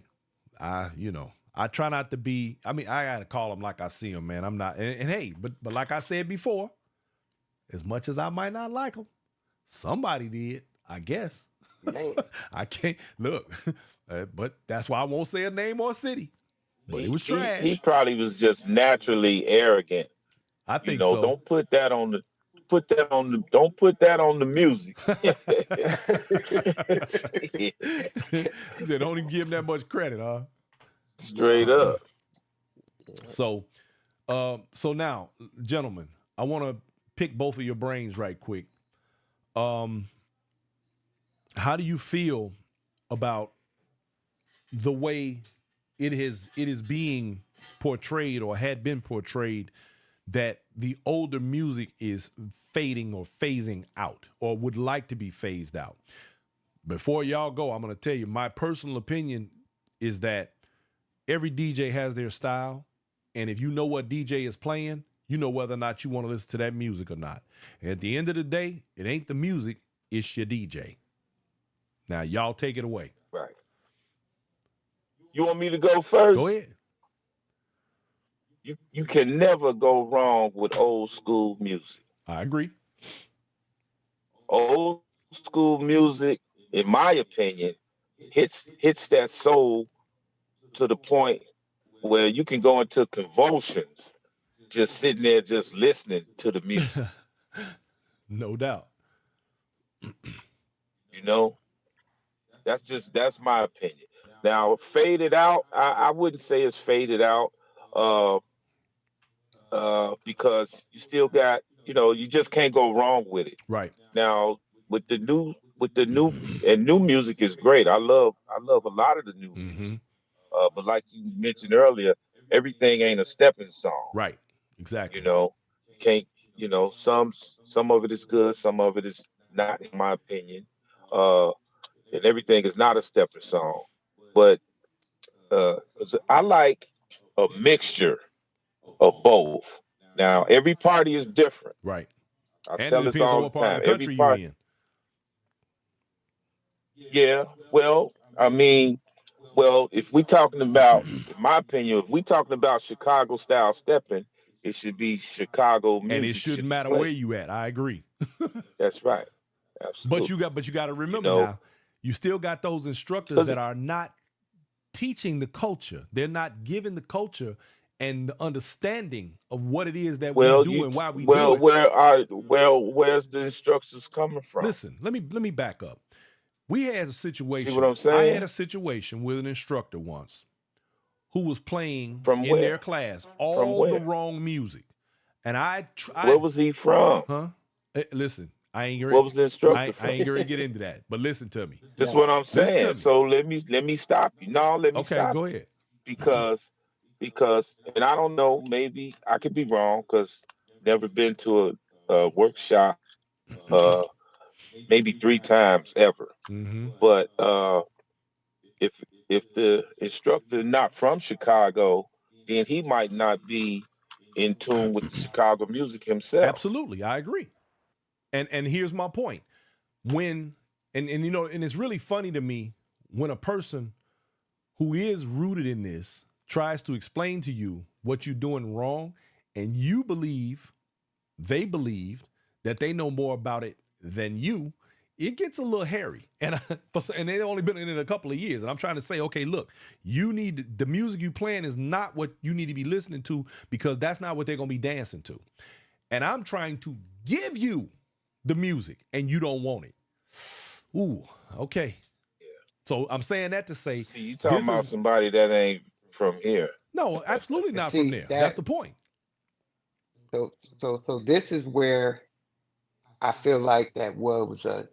I try not to be. I mean, I gotta call them like I see them, man. I'm not. And hey, but like I said before, as much as I might not like them, somebody did, I guess. Man, I can't look, but that's why I won't say a name or a city. But it was He trash. probably was just naturally arrogant. I You think know, so. don't put that on the don't put that on the music. He said, don't even give him that much credit, huh? Straight up. So, so now, gentlemen, I want to pick both of your brains right quick. Um, how do you feel about the way it is being portrayed or had been portrayed that the older music is fading or phasing out or would like to be phased out? Before y'all go, I'm going to tell you my personal opinion is that every DJ has their style. And if you know what DJ is playing, you know whether or not you want to listen to that music or not. And at the end of the day, it ain't the music, it's your DJ. Now, y'all take it away. Right. You want me to go Go first? ahead. You can never go wrong with old school music. I agree. Old school music, in my opinion, hits that soul to the point where you can go into convulsions just sitting there just listening to the music. No doubt. You know, that's my opinion. Now, faded out, I wouldn't say it's faded out, uh, because you still got, you just can't go wrong with it. Right. Now, with the new and new music is great. I love a lot of the new Mm-hmm. music. But like you mentioned earlier, everything ain't a stepping song. Right. You Exactly. know, can't some of it is good, some of it is not, in my opinion. Uh, and everything is not a stepping song. But 'cause I like a mixture of both. Now, every party is different. Right. I And tell it this depends on all the what part of time. the Every country you party, in. yeah. Well, I mean, well, if we talking about, in my opinion, if we talking about Chicago style stepping, it should be Chicago And it music shouldn't should be matter where played. you at. I agree. That's right. But you Absolutely. got to You remember know, now, you still got those instructors because that are not teaching the culture. They're not giving the culture and the understanding of what it is that we well, do and why we do it. where's the instructions coming from? Listen, let me back up. We had a See what situation. I'm I had saying? a situation with an instructor once who was playing From in where? their class From all the where? wrong music. And Where was he from? huh? Listen, What was the instructor I from? ain't gonna get into that. But listen to me. That's now, what I'm Listen to saying. me. So let me stop you. No, let me Okay, stop go you ahead. because and I don't know, maybe I could be wrong because never been to a workshop, uh maybe 3 times ever. Mm-hmm. But if the instructor is not from Chicago, then he might not be in tune with the Chicago music himself. Absolutely, I agree. And here's my point. When and you know, and it's really funny to me when a person who is rooted in this tries to explain to you what you're doing wrong, and they believe that they know more about it than you. It gets a little hairy, and they've only been in it a couple of years. And I'm trying to say, okay, look, the music you playing is not what you need to be listening to, because that's not what they're gonna be dancing to. And I'm trying to give you the music, and you don't want it. Ooh, okay. Yeah. So I'm saying that to say, See, you talking about somebody that ain't from here. no, absolutely not See, from there. That's the point. So this is where I feel like that was a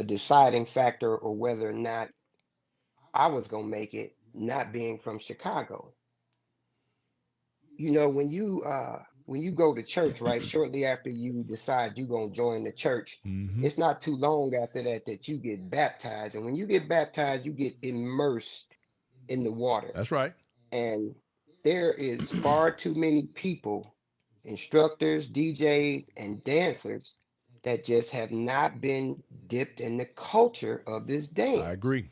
deciding factor, or whether or not I was gonna make it, not being from Chicago. You know, when you go to church, right, shortly after you decide you're gonna join the church, Mm-hmm. it's not too long after that that you get baptized. And when you get baptized, you get immersed in the water. That's right. And there is far too many people, instructors, DJs, and dancers, that just have not been dipped in the culture of this I dance. agree.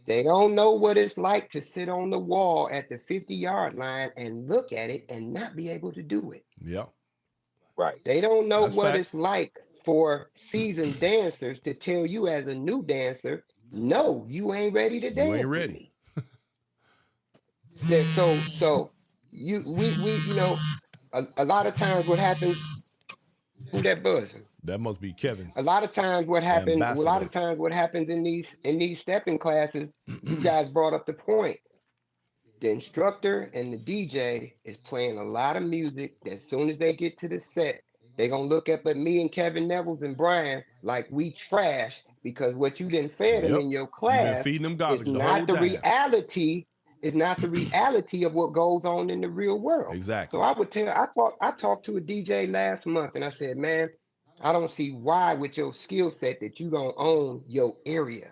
They don't know what it's like to sit on the wall at the 50-yard line and look at it and not be able to do it. Yeah, Right. They don't know that's what facts. it's like for seasoned dancers to tell you as a new dancer, no, you ain't ready to You ain't dance with ready. me. So we a lot of times what happens, who that buzzing? That must be Kevin, A lot of times what the happens, a lot ambassador. of times what happens in these stepping classes, you guys brought up the point. The instructor and the DJ is playing a lot of music that as soon as they get to the set, they're gonna look up at me and Kevin Nevels and Brian like we trash, because what you didn't fed them Yep. in your You've been class feeding them is garbage the not whole the time. reality, is not the reality of what goes on in the real world. Exactly. So I talked to a DJ last month and I said, man, I don't see why with your skill set that you don't own your area.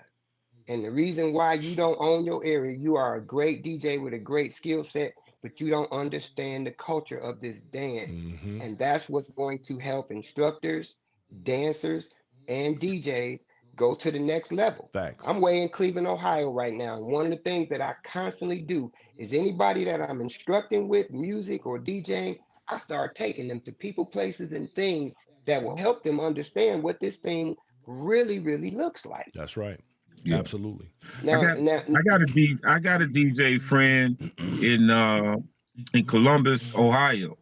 And the reason why you don't own your area, you are a great DJ with a great skill set, but you don't understand the culture of this dance. Mm-hmm. And that's what's going to help instructors, dancers, and DJs go to the next level. Facts. I'm way in Cleveland, Ohio right now. And one of the things that I constantly do is anybody that I'm instructing with music or DJing, I start taking them to people, places, and things that will help them understand what this thing really, really looks like. That's right. Yeah. Absolutely. I Now, got now, I got a DJ friend in Columbus, Ohio.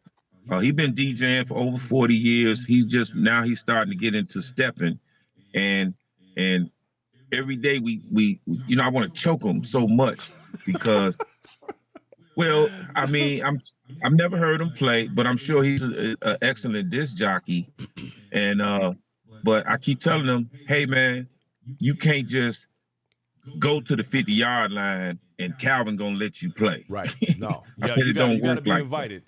He been DJing for over 40 years. He's starting to get into stepping, and and every day we I want to choke him so much because, well, I mean, I've never heard him play, but I'm sure he's an excellent disc jockey. And but I keep telling him, hey man, you can't just go to the 50-yard line and Calvin gonna let you play. Right. No. I Yeah, said you it got don't you got to work be like invited.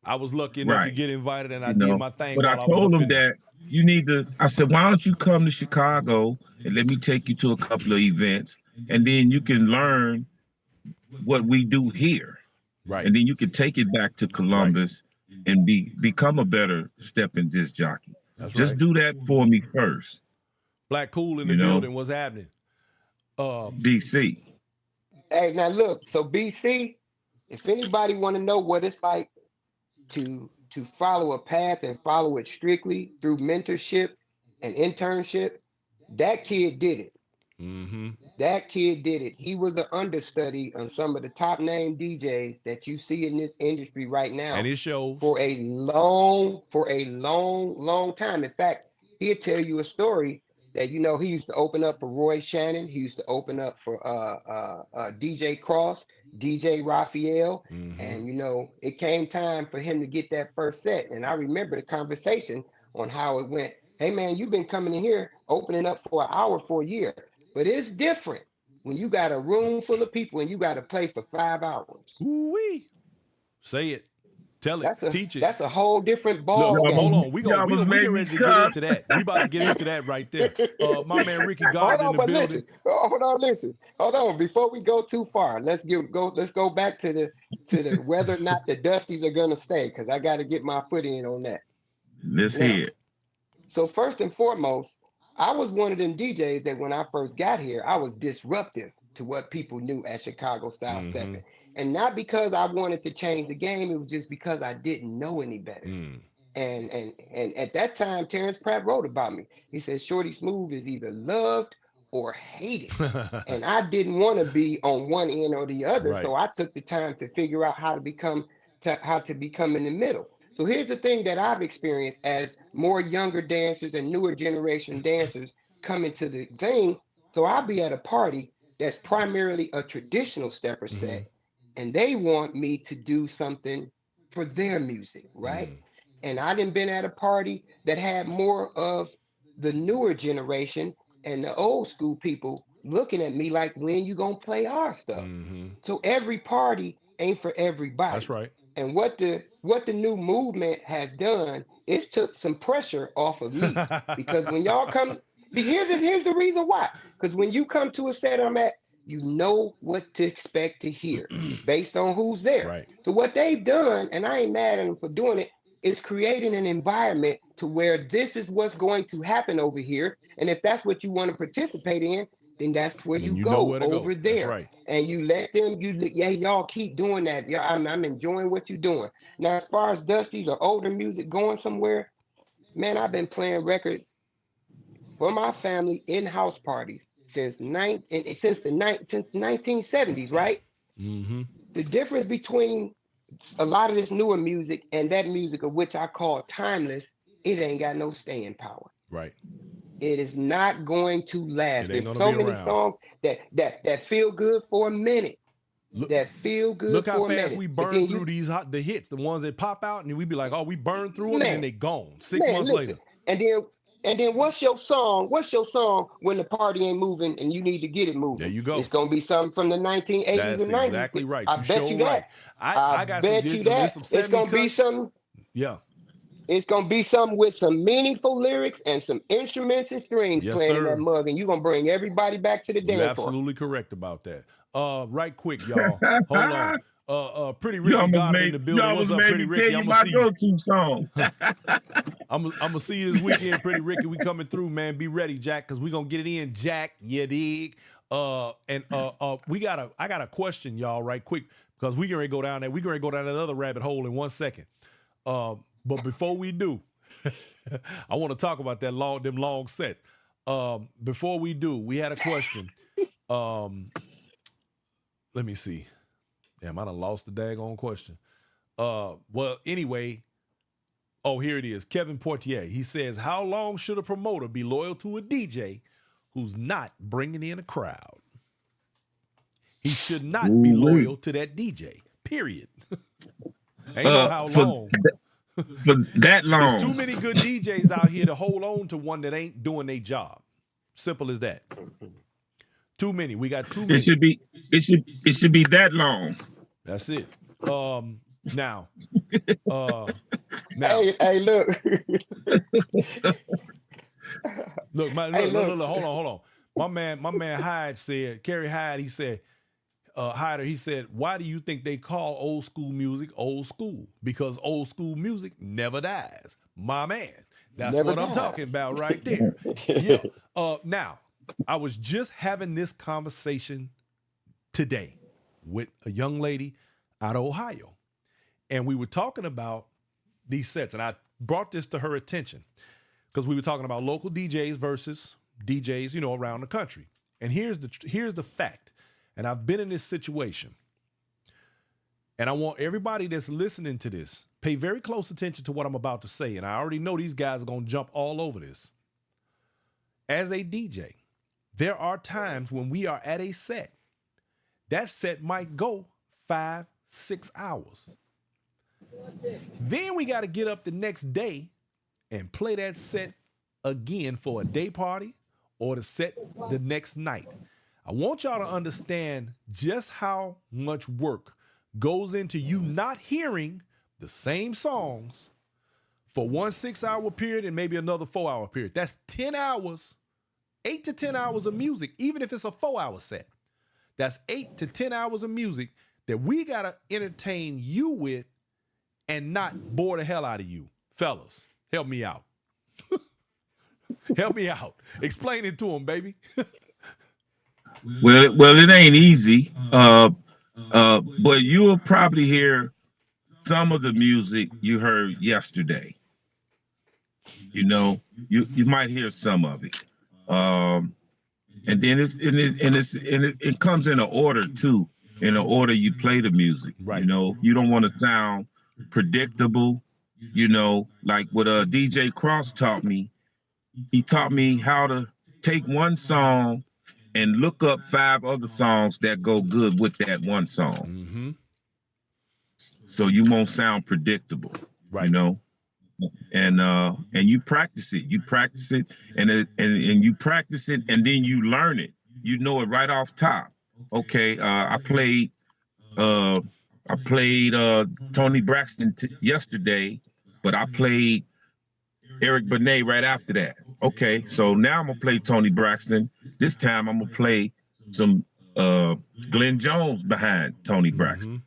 I was lucky that. enough to Right. get invited, and I You did know. my thing But I while I was told up him in there. that you need to, I said, why don't you come to Chicago and let me take you to a couple of events, and then you can learn what we do here. Right. And then you can take it back to Columbus and become a better stepping disc jockey. That's Just right. do that for me first. Black Cool in the You know. building. What's happening? DC. hey, now look. So BC, if anybody want to know what it's like to follow a path and follow it strictly through mentorship and internship, that kid did it. Mm-hmm. That kid did it. He was an understudy on some of the top name DJs that you see in this industry right now And it shows. for a long time. In fact, he'll tell you a story that he used to open up for Roy Shannon. He used to open up for DJ Cross, DJ Raphael, Mm-hmm. and it came time for him to get that first set. And I remember the conversation on how it went. Hey man, you've been coming in here opening up for an hour for a year. But it's different when you got a room full of people and you got to play for 5 hours. Ooh-wee. Say it. Tell it. Teach it. That's a whole different Look, ball game. hold on. We Y'all get made me ready to get into that. We about to get into that right there. My man Ricky God in the building. Listen. Hold on. Before we go too far, let's go back to the whether or not the Dusties are gonna stay, because I got to get my foot in on that. Let's Now, hear it. So first and foremost, I was one of them DJs that when I first got here, I was disruptive to what people knew as Chicago style Mm-hmm. stepping. And not because I wanted to change the game, it was just because I didn't know any better. Mm. And at that time, Terrence Pratt wrote about me. He said Shorty Smooth is either loved or hated. And I didn't want to be on one end or the other. Right. So I took the time to figure out how to become in the middle. So here's the thing that I've experienced as more younger dancers and newer generation dancers come into the thing. So I'll be at a party that's primarily a traditional stepper Mm-hmm. set, and they want me to do something for their music, right? Mm. And I done been at a party that had more of the newer generation and the old school people looking at me like, when you gonna play our stuff? Mm-hmm. So every party ain't for That's everybody. right. And what the new movement has done is took some pressure off of me. Because when y'all come, here's the reason why. Because when you come to a set I'm at, you know what to expect to hear based on who's there. Right. So what they've done, and I ain't mad at them for doing it, is creating an environment to where this is what's going to happen over here. And if that's what you want to participate in, then that's where Then you you know go where to go. over That's there. right. And you let them, yeah, y'all keep doing that. Yeah, I'm enjoying what you're doing. Now, as far as Dusty's or older music going somewhere, man, I've been playing records for my family in house parties since the 1970s, right? Mm-hmm. The difference between a lot of this newer music and that music of which I call timeless, it ain't got no staying power. Right. It is not going to It last. ain't There's gonna so be many around. songs that feel good for a minute, Look, that feel good look how for a fast minute, we but burn then through you, these the hits, the ones that pop out, and we be like, oh, we burned through them, and then man, they gone 6 months listen, later. and then what's your song? What's your song when the party ain't moving and you need to get it There moving? you It's go. gonna be something from the 1980s That's and 90s. exactly right. I You bet you sure right. that. I I got some bet you there's that. some It's 70 gonna be cuts. some. Yeah. It's gonna be something with some meaningful lyrics and some instruments and strings Yes, playing in that sir. mug, and you're gonna bring everybody back to the You dance floor. absolutely correct about that. Right quick, y'all. Hold on. Pretty You Ricky almost got him in made the you building. What's almost up, made Pretty me tell Ricky? you I'm gonna my see you. go-to song. I'm gonna see you this weekend, Pretty Ricky. We coming through, man. Be ready, Jack, because we gonna get it in, Jack. You dig? And I got a question, y'all, right quick, because we gonna go down there. We gonna go down that other rabbit hole in 1 second. But before we do, I want to talk about them long sets. Before we do, we had a question. Let me see. Damn, I done lost the daggone question. Well, anyway, oh, here it is. Kevin Portier. He says, how long should a promoter be loyal to a DJ who's not bringing in a crowd? He should not be Ooh-wee. loyal to that DJ, period. Ain't no how For long. that There's long. too many good DJs out here to hold on to one that ain't doing their job. Simple as that. Too many. We got too It many. should be it should be that long. That's it. Now, Hey, look. look, Hey, look. hold on. My man Hyde said, Kerry Hyde, he said, Hyder, he said, why do you think they call old school music old school? Because old school music never dies. My man. That's Never what I'm talking dies. about right there. Yeah. Now, I was just having this conversation today with a young lady out of Ohio. And we were talking about these sets. And I brought this to her attention because we were talking about local DJs versus DJs, around the country. And here's the fact. And I've been in this situation. And I want everybody that's listening to this, pay very close attention to what I'm about to say. And I already know these guys are going to jump all over this. As a DJ, there are times when we are at a set. That set might go 5-6 hours. Then we got to get up the next day and play that set again for a day party or the set the next night. I want y'all to understand just how much work goes into you not hearing the same songs for 1 6-hour period and maybe another 4-hour period. That's 10 hours, 8 to 10 hours of music, even if it's a 4-hour set. That's 8 to 10 hours of music that we got to entertain you with and not bore the hell out of you. Fellas, help me out. Help me out. Explain it to him, baby. Well, it ain't easy. But you'll probably hear some of the music you heard yesterday. You know, you might hear some of it. Um, and then it comes in an order too. In the order you play the music. Right. You know, you don't want to sound predictable. You know, like what DJ Cross taught me. He taught me how to take one song and look up 5 other songs that go good with that one song. Mm-hmm. So you won't sound predictable. Right. You know, and you practice it. You practice it, and you practice it, and then you learn it. You know it right off top. Okay, I played Tony Braxton yesterday, but I played Eric Benet right after that. Okay, so now I'm gonna play Tony Braxton. This time I'm gonna play some Glenn Jones behind Tony Braxton.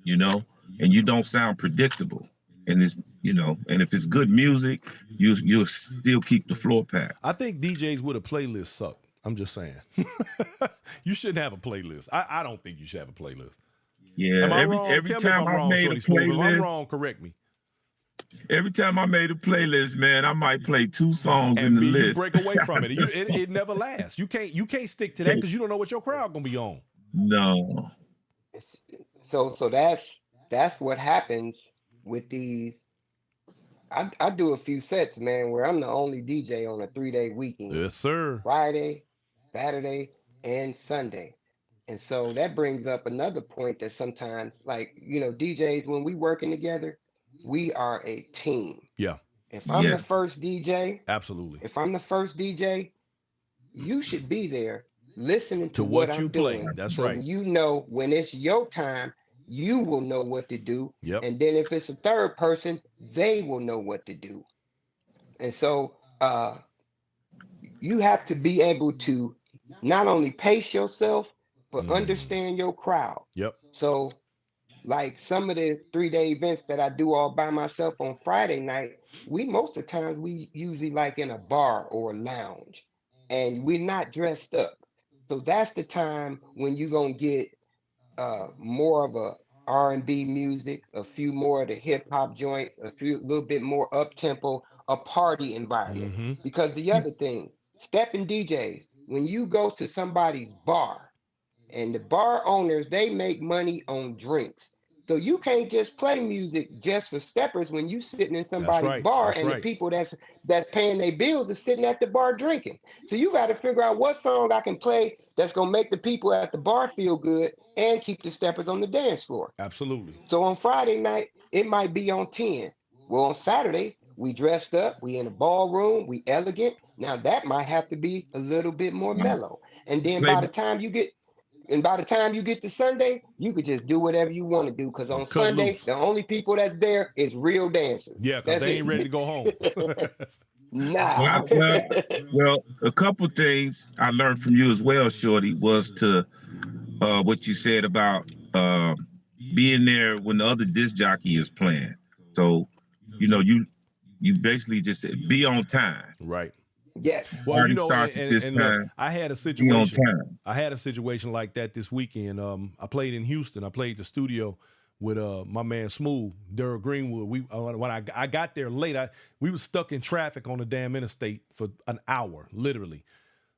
You know, and you don't sound predictable. And it's, you know, and if it's good music, you'll still keep the floor packed. I think DJs with a playlist suck. I'm just saying. You shouldn't have a playlist. I don't think you should have a playlist. Yeah, Am I wrong? every Tell me if time I'm I wrong, made a Shorty Smooth. If I'm playlist, wrong, correct me. every time I made a playlist, man, I might play 2 songs in And the you list. break away from it. It never lasts. You can't stick to that because you don't know what your crowd gonna be on. No. So that's what happens with these. I do a few sets, man, where I'm the only DJ on a 3-day weekend. Yes, sir. Friday, Saturday, and Sunday. And so that brings up another point that sometimes, like, you know, DJs, when we working together, we are a team. Yeah. If I'm the Yes. first DJ, Absolutely. you should be there listening to To what what you I'm play. doing. That's So right. you know when it's your time, you will know what to do. Yep. And then if it's a third person, they will know what to do. And so you have to be able to not only pace yourself, but understand your crowd. Yep. So, like some of the 3-day events that I do all by myself on Friday night, most of the times we usually like in a bar or a lounge, and we're not dressed up. So that's the time when you're gonna get more of a R&B music, a few more of the hip hop joints, a little bit more up tempo, a party environment. Mm-hmm. Because the other thing, stepping DJs, when you go to somebody's bar, and the bar owners, they make money on drinks. So you can't just play music just for steppers when you sitting in That's somebody's right. bar That's and the right. people that's paying their bills are sitting at the bar drinking. So you got to figure out what song I can play that's gonna make the people at the bar feel good and keep the steppers on the dance floor. Absolutely. So on Friday night, it might be on 10. Well, on Saturday, we dressed up, we in a ballroom, we elegant. Now that might have to be a little bit more mellow. And then Play, by the time you get to Sunday, you could just do whatever you want to do. Because on Cut Sunday, loose. the only people that's there is real dancers. Yeah, because That's they ain't it. ready to go home. Nah. well, a couple things I learned from you as well, Shorty, was to what you said about being there when the other disc jockey is playing. So, you know, you basically just said, be on time. Right. Yes. Well, Party you know, starts at this and look, time. I had a Be on situation. time. I had a situation like that this weekend. I played in Houston. I played the studio with my man Smooth, Daryl Greenwood. We when I got there late, we was stuck in traffic on the damn interstate for an hour, literally.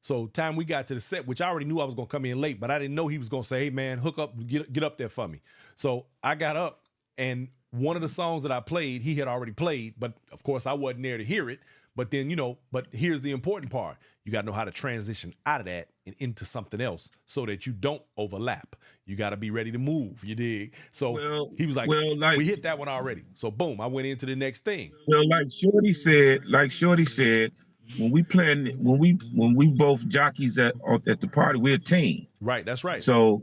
So time we got to the set, which I already knew I was gonna come in late, but I didn't know he was gonna say, "Hey man, hook up, get up there for me." So I got up, and one of the songs that I played, he had already played, but of course I wasn't there to hear it. But then, you know, but here's the important part. You got to know how to transition out of that and into something else so that you don't overlap. You got to be ready to move, you dig? So he was like, we hit that one already. So boom, I went into the next thing. Well, like Shorty said, when we both jockeys at the party, we're a team. Right, that's right. So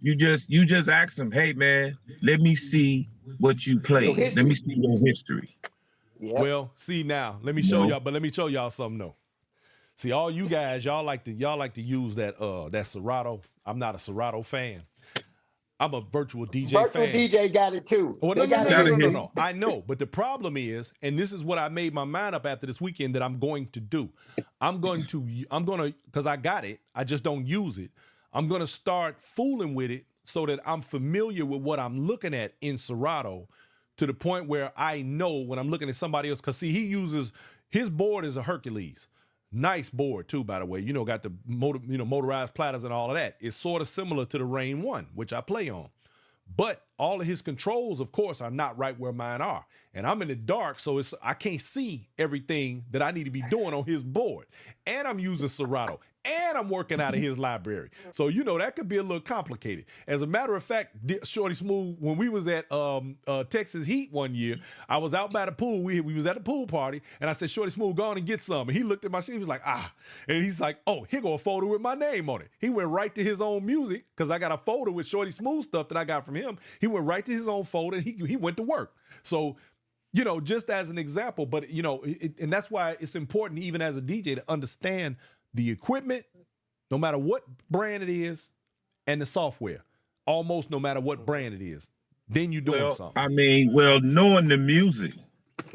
you just ask them, hey man, let me see what you played. Let me see your history. Yep. Well, see now, let me show y'all, but let me show y'all something though. See, all you guys, y'all like to use that Serato. I'm not a Serato fan. I'm a virtual DJ Virtual fan. DJ got it too. Well, They got it Gotta too. hit. no. I know, but the problem is, and this is what I made my mind up after this weekend that I'm going to do. I'm going to, because I got it. I just don't use it. I'm going to start fooling with it so that I'm familiar with what I'm looking at in Serato to the point where I know when I'm looking at somebody else. Because see, he uses his board is a Hercules. Nice board too, by the way. You know, got the motorized platters and all of that. It's sort of similar to the Rain 1, which I play on. But all of his controls, of course, are not right where mine are. And I'm in the dark, so I can't see everything that I need to be doing on his board. And I'm using Serato. And I'm working out of his library. So, you know, that could be a little complicated. As a matter of fact, Shorty Smooth, when we was at Texas Heat one year, I was out by the pool. We was at a pool party, and I said, Shorty Smooth, go on and get some. And he looked at my sheet. He was like, ah. And he's like, oh, here go a folder with my name on it. He went right to his own music, because I got a folder with Shorty Smooth stuff that I got from him. He went right to his own folder, and he went to work. So, you know, just as an example, but, you know, and that's why it's important, even as a DJ, to understand the equipment, no matter what brand it is, and the software, almost no matter what brand it is. Then you're doing something. I mean, knowing the music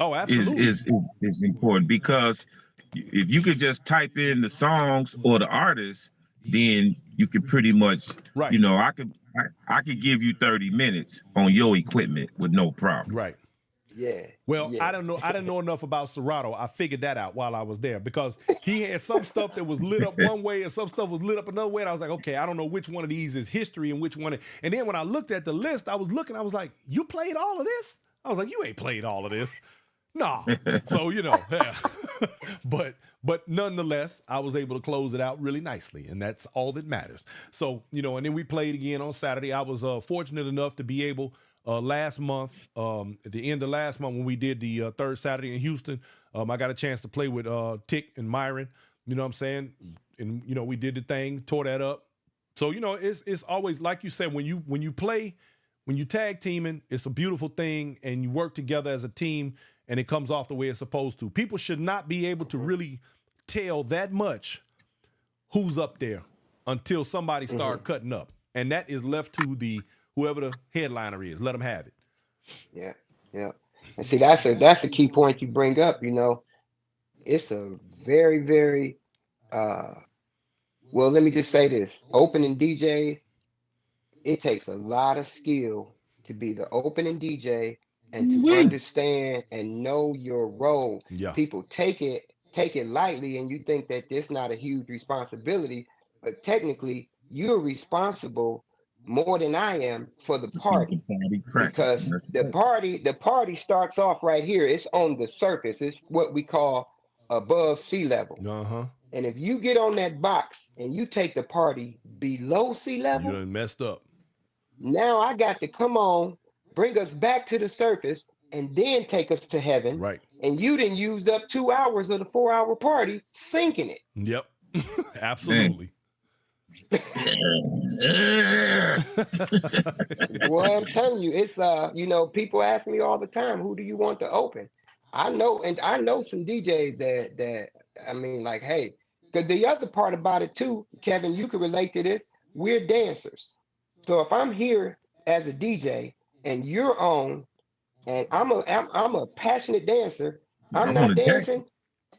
absolutely. is important, because if you could just type in the songs or the artists, then you could pretty much, you know, I could give you 30 minutes on your equipment with no problem. Right. Yeah. Well, yeah. I didn't know enough about Serato. I figured that out while I was there, because he had some stuff that was lit up one way and some stuff was lit up another way. And I was like, okay, I don't know which one of these is history and which one. And then when I looked at the list, I was like, you played all of this? I was like, you ain't played all of this. Nah. So, you know, yeah. But nonetheless, I was able to close it out really nicely, and that's all that matters. So, you know, and then we played again on Saturday. I was fortunate enough to be able last month, at the end of last month when we did the third Saturday in Houston, I got a chance to play with Tick and Myron, you know what I'm saying? And, you know, we did the thing, tore that up. So, you know, it's always, like you said, when you play, when you tag teaming, it's a beautiful thing, and you work together as a team, and it comes off the way it's supposed to. People should not be able to really tell that much who's up there until somebody start cutting up. And that is left to whoever the headliner is. Let them have it. Yeah, yeah. And see, that's a key point you bring up. You know, it's a very, very well, let me just say this. Opening DJs, it takes a lot of skill to be the opening DJ and to understand and know your role. Yeah. People take it lightly, and you think that it's not a huge responsibility, but technically you're responsible more than I am for the party, because the party starts off right here. It's on the surface. It's what we call above sea level. And if you get on that box and you take the party below sea level, you done messed up. Now I got to come on, bring us back to the surface, and then take us to heaven. Right. And you didn't use up 2 hours of the 4-hour party sinking it. Yep. Absolutely. Well, I'm telling you, it's you know, people ask me all the time, who do you want to open? I know some DJs that I mean, like, hey, because the other part about it too, Kevin, you can relate to this. We're dancers. So if I'm here as a DJ and you're on, and I'm a passionate dancer, I'm not dancing.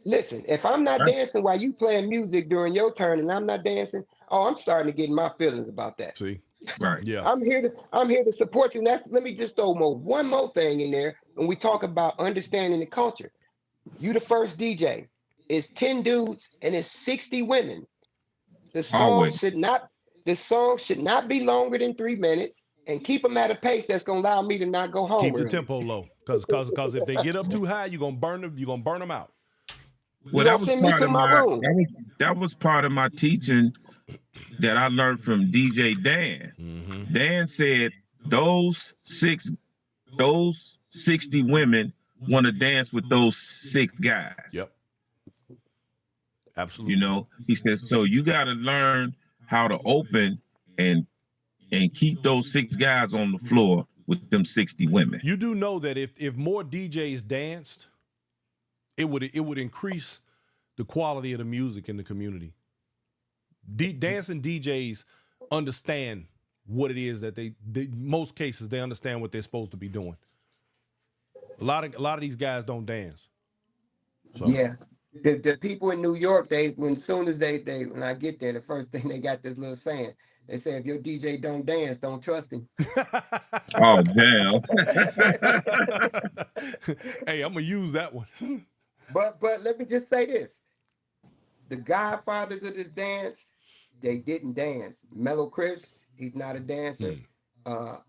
Listen, if I'm not dancing while you playing music during your turn and I'm not dancing, I'm starting to get in my feelings about that. See, right? Yeah, I'm here to support you. And let me just throw one more thing in there. When we talk about understanding the culture, you the first DJ. It's 10 dudes and it's 60 women. The song should not be longer than 3 minutes, and keep them at a pace that's gonna allow me to not go home. Keep early. the tempo low, because if they get up too high, you're gonna burn them out. Well, that was part of my teaching that I learned from DJ Dan. Mm-hmm. Dan said those 60 women want to dance with those 6 guys. Yep. Absolutely. You know, he says, so you got to learn how to open and keep those 6 guys on the floor with them 60 women. You do know that if more DJs danced, it would increase the quality of the music in the community. Dancing DJs understand what it is that they most cases they understand what they're supposed to be doing. A lot of these guys don't dance. So. Yeah. The people in New York, when soon as they when I get there, the first thing they got this little saying. They say if your DJ don't dance, don't trust him. Oh damn. Hey, I'm gonna use that one. But let me just say this. The godfathers of this dance, they didn't dance. Mellow Chris, he's not a dancer.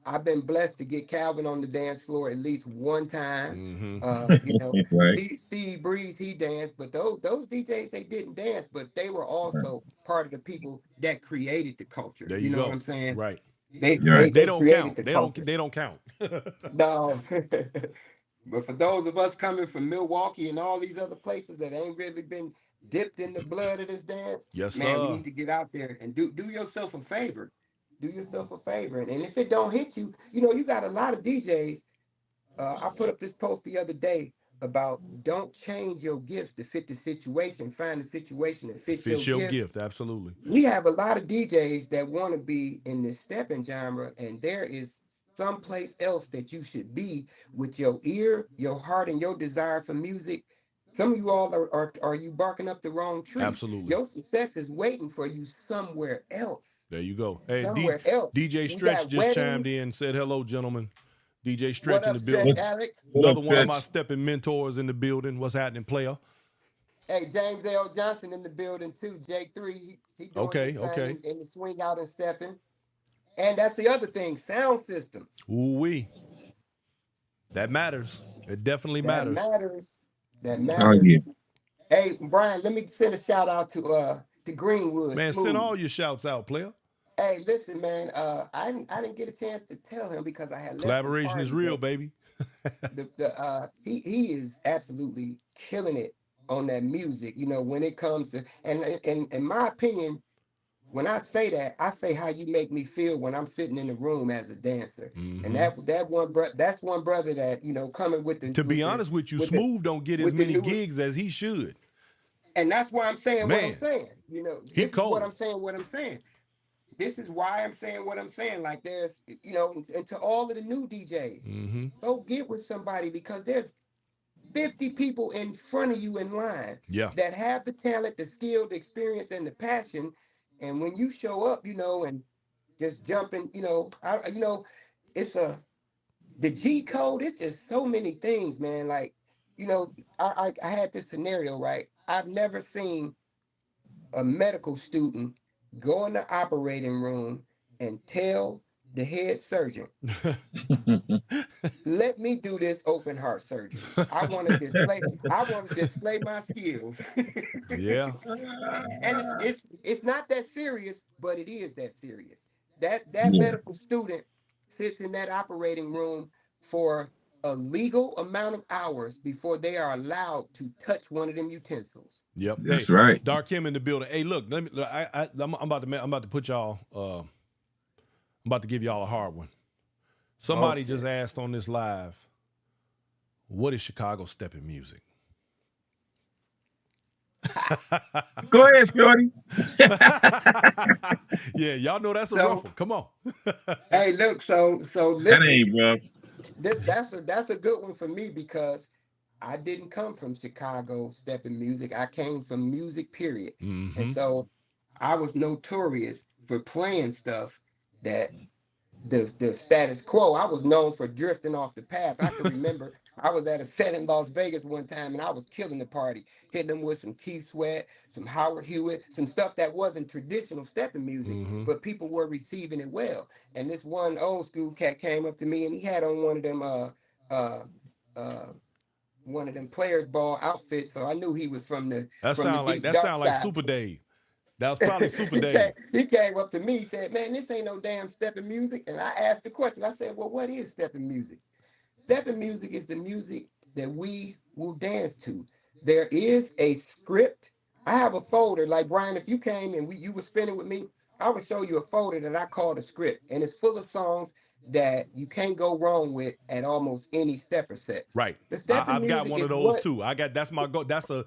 I've been blessed to get Calvin on the dance floor at least one time. You know, Right. Stevie Breeze, he danced, but those DJs, they didn't dance, but they were also part of the people that created the culture. There you you know go. what I'm saying? Right. They don't created count. the They culture. don't count. No. But for those of us coming from Milwaukee and all these other places that ain't really been dipped in the blood of this dance, Yes, man, we sir. need to get out there and do yourself a favor. Do yourself a favor. And if it don't hit you, you know, you got a lot of DJs. I put up this post the other day about don't change your gifts to fit the situation. Find a situation that fits your Fits your gift. gift, absolutely. We have a lot of DJs that want to be in this stepping genre, and there is someplace else that you should be with your ear, your heart, and your desire for music. Some of you all are you barking up the wrong tree. Absolutely. Your success is waiting for you somewhere else. There you go. Hey, Somewhere else. DJ We Stretch got just weddings. chimed in, said hello, gentlemen. DJ Stretch What in up, the Stretch, building. Alex? Another one of my stepping mentors in the building. What's happening, player? Hey, James L. Johnson in the building too. J3, he doing his thing in the swing out and stepping. And that's the other thing, sound systems. Ooh-wee. That matters. It definitely matters. That matters. Oh, yeah. Hey, Brian, let me send a shout out to Greenwood. Man, Smooth. send all your shouts out, player. Hey, listen, man. I didn't get a chance to tell him because I had left. Collaboration is real, baby. He is absolutely killing it on that music. You know, when it comes to and in my opinion, when I say that, I say how you make me feel when I'm sitting in the room as a dancer. And that's one brother that, you know, coming with the. To be honest with you, Smooth don't get as many gigs as he should. And that's why I'm saying what I'm saying. You know, this is cold. what I'm saying. This is why I'm saying what I'm saying. Like there's, you know, and to all of the new DJs, go get with somebody because there's 50 people in front of you in line that have the talent, the skill, the experience, and the passion. And when you show up, you know, and just jumping, you know, it's the G code. It's just so many things, man. Like, you know, I had this scenario, right? I've never seen a medical student go in the operating room and tell the head surgeon, let me do this open heart surgery. I want to display my skills. Yeah. And it's not that serious, but it is that serious. That medical student sits in that operating room for a legal amount of hours before they are allowed to touch one of them utensils. Yep, that's right. Dark Kim in the building. Hey, look, I'm about to put y'all. I'm about to give y'all a hard one. Somebody just asked on this live, what is Chicago stepping music? Go ahead, Shorty. Yeah, y'all know that's a rough one. Come on. Hey, look, so listen, that ain't rough. That's a good one for me because I didn't come from Chicago stepping music. I came from music, period. And so I was notorious for playing stuff that the status quo. I was known for drifting off the path. I can remember I was at a set in Las Vegas one time and I was killing the party, hitting them with some Keith Sweat, some Howard Hewitt, some stuff that wasn't traditional stepping music, but people were receiving it well. And this one old school cat came up to me and he had on one of them players ball outfits, so I knew he was from the sound like Super Dave. That was probably Super Dave. He came up to me, he said, man, this ain't no damn stepping music. And I asked the question. I said, well, what is stepping music? Stepping music is the music that we will dance to. There is a script. I have a folder, like Brian, if you came and you were spinning with me, I would show you a folder that I call a script. And it's full of songs that you can't go wrong with at almost any stepper set. Right. I've got one of those too. That's my go. That's a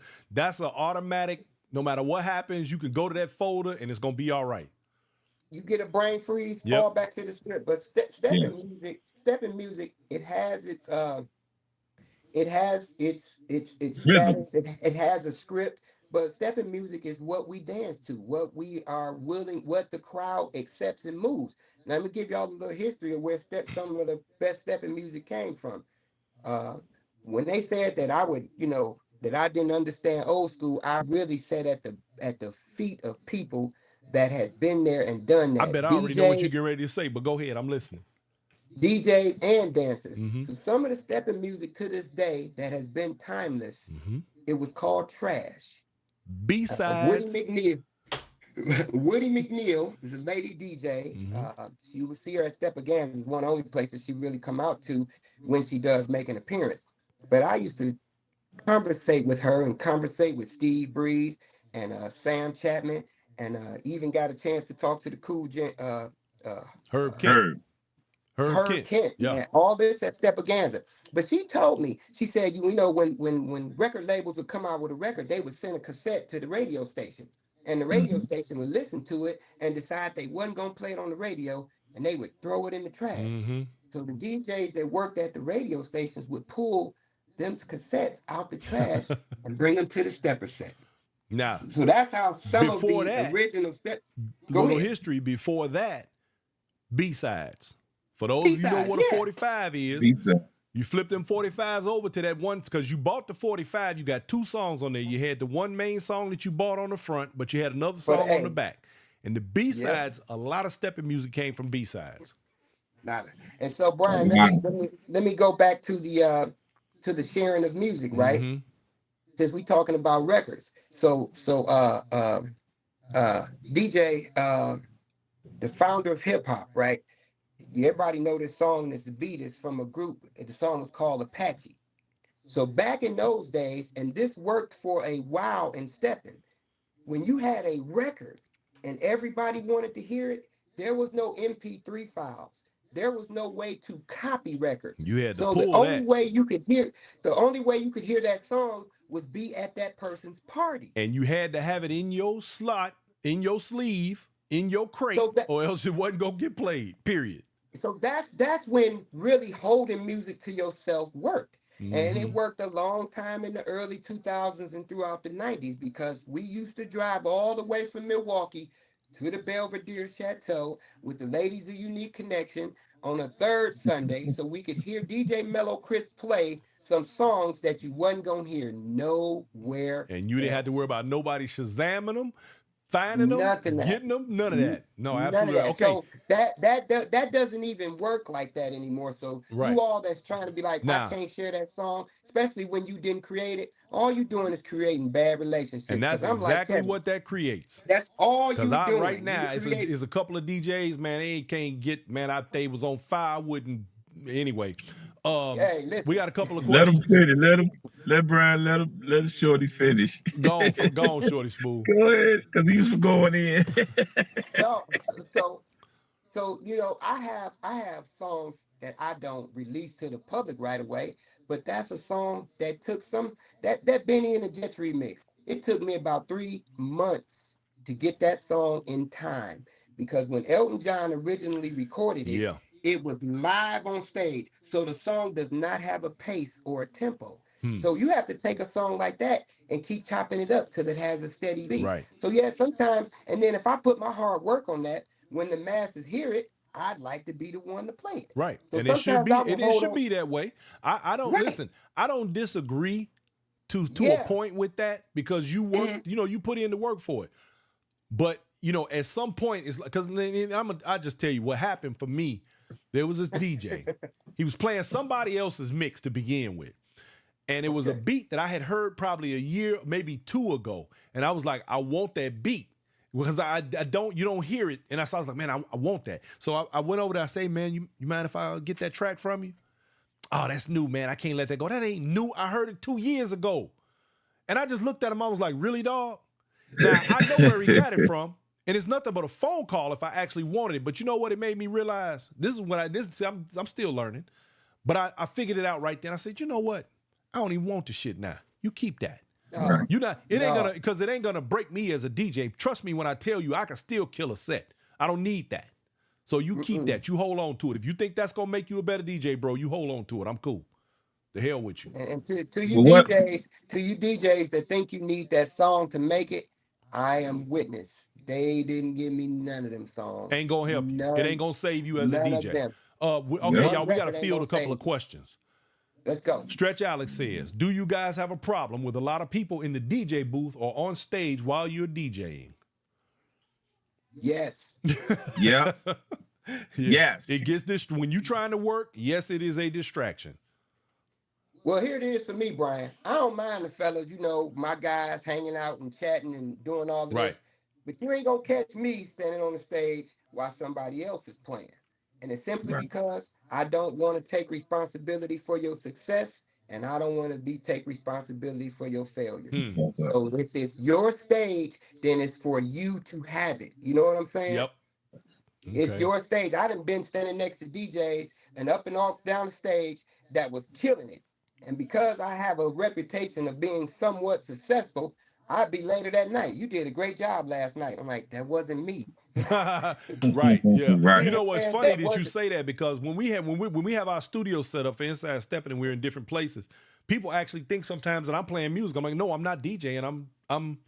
automatic. No matter what happens, you can go to that folder and it's gonna be all right. you get a brain freeze, Yep. fall back to the script. But Yes. stepping music, it has its Rhythm. status. It has a script. But stepping music is what we dance to, what we are willing, what the crowd accepts and moves. Now, let me give y'all a little history of where some of the best stepping music came from. Uh, when they said that I would, that I didn't understand old school, I really sat at the feet of people that had been there and done I that. bet I already know what you're getting ready to say, but go ahead. I'm listening. DJs and dancers. Mm-hmm. So some of the stepping music to this day that has been timeless, Mm-hmm. it was called Trash. Woody B-sides. McNeil. Woody McNeil is a lady DJ. Mm-hmm. You will see her at Steppagan's. Is one of the only places she really come out to when she does make an appearance. But I used to conversate with her and conversate with Steve Breeze and Sam Chapman, and even got a chance to talk to the cool Herb uh, Kent. Herb. Herb Herb Kent. Kent, Yeah. man, all this at Steppaganza. But she told me, she said, when record labels would come out with a record, they would send a cassette to the radio station. And the radio Mhm. station would listen to it and decide they wasn't going to play it on the radio, and they would throw it in the trash. Mm-hmm. So the DJs that worked at the radio stations would pull them cassettes out the trash and bring them to the stepper set. Now, So that's how some of before the that, original step. Go little ahead. history before that, B-sides. For those of you know B-sides, what a yeah. 45 is, Pizza. you flip them 45s over to that one, because you bought the 45, you got two songs on there. You had the one main song that you bought on the front, but you had another For the song on A. the back. And the B-sides, a lot of stepping music came from B-sides. Nada. And so, Brian, Wow. let me go back to the sharing of music, right? Mm-hmm. Since we talking about records. DJ, the founder of hip hop, right? Everybody know this song. This beat is from a group. The song was called Apache. So back in those days, and this worked for a while in stepping, when you had a record and everybody wanted to hear it, there was no MP3 files. There was no way to copy records. You had to So pull the only that. way you could hear that song was be at that person's party. And you had to have it in your slot, in your sleeve, in your crate, or else it wasn't going to get played, period. So that's when really holding music to yourself worked. Mm-hmm. And it worked a long time in the early 2000s and throughout the 90s, because we used to drive all the way from Milwaukee to the Belvedere Chateau with the Ladies of Unique Connection on a third Sunday so we could hear DJ Mellow Chris play some songs that you wasn't going to hear nowhere And you didn't have to worry about nobody Shazamming them, finding them, getting them, none of that. No, absolutely. None of that. Okay. So that doesn't even work like that anymore. So you all that's trying to be like, I can't share that song, especially when you didn't create it, all you doing is creating bad relationships. And that's exactly what that creates. That's all you doing. Because right now, it's a couple of DJs, man, they can't get, man, they was on fire, wouldn't, anyway. Hey, listen. We got a couple of questions. Let him finish. Let Brian, let Shorty finish. Go on, Shorty Smooth. Go ahead, because he was going in. No, so I have songs that I don't release to the public right away, but that's a song that took that Benny and the Jets remix. It took me about 3 months to get that song in time, because when Elton John originally recorded it, it was live on stage. So the song does not have a pace or a tempo. So you have to take a song like that and keep chopping it up till it has a steady beat. Right. So sometimes, and then if I put my hard work on that, when the masses hear it, I'd like to be the one to play it. Right. So and it should be that way. I don't listen. I don't disagree to a point with that, because you work, you put in the work for it. But at some point, it's like, because I just tell you what happened for me. There was this DJ. He was playing somebody else's mix to begin with. And it was a beat that I had heard probably a year, maybe 2 ago. And I was like, I want that beat, because you don't hear it. And I was like, man, I want that. So I went over there. I say, man, you mind if I get that track from you? Oh, that's new, man. I can't let that go. That ain't new. I heard it 2 years ago. And I just looked at him. I was like, really, dog? Now, I know where he got it from. And it's nothing but a phone call if I actually wanted it. But you know what? It made me realize, I'm still learning. But I figured it out right then. I said, you know what? I don't even want the shit now. You keep that. It ain't gonna break me as a DJ. Trust me when I tell you, I can still kill a set. I don't need that. So you keep that. You hold on to it. If you think that's gonna make you a better DJ, bro, you hold on to it. I'm cool. The hell with you. And to you Well, what? DJs that think you need that song to make it, I am witness. They didn't give me none of them Ain't songs. gonna help you. It ain't None, gonna save you as a none of DJ. them. Okay, Yep. y'all, One we gotta record ain't field gonna a couple save of me. questions. Let's go. Stretch Alex says, do you guys have a problem with a lot of people in the DJ booth or on stage while you're DJing? Yes. Yeah. Yes. It gets this when you trying to work, yes, it is a distraction. Well, here it is for me, Brian. I don't mind the fellas, you know, my guys hanging out and chatting and doing all of Right. this, but you ain't gonna catch me standing on the stage while somebody else is playing. And it's simply Right. because I don't want to take responsibility for your success, and I don't want to take responsibility for your failures. So if it's your stage, then it's for you to have it. You know what I'm saying? Yep. It's your stage. I done been standing next to DJs and up and off down the stage that was killing it. And because I have a reputation of being somewhat successful, I'd be later that night. You did a great job last night. I'm like, that wasn't me. Right. Yeah. Right. You know what's And funny that that you wasn't- say that because when we have our studio set up for Inside Steppin' and we're in different places, people actually think sometimes that I'm playing music. I'm like, no, I'm not DJing. I'm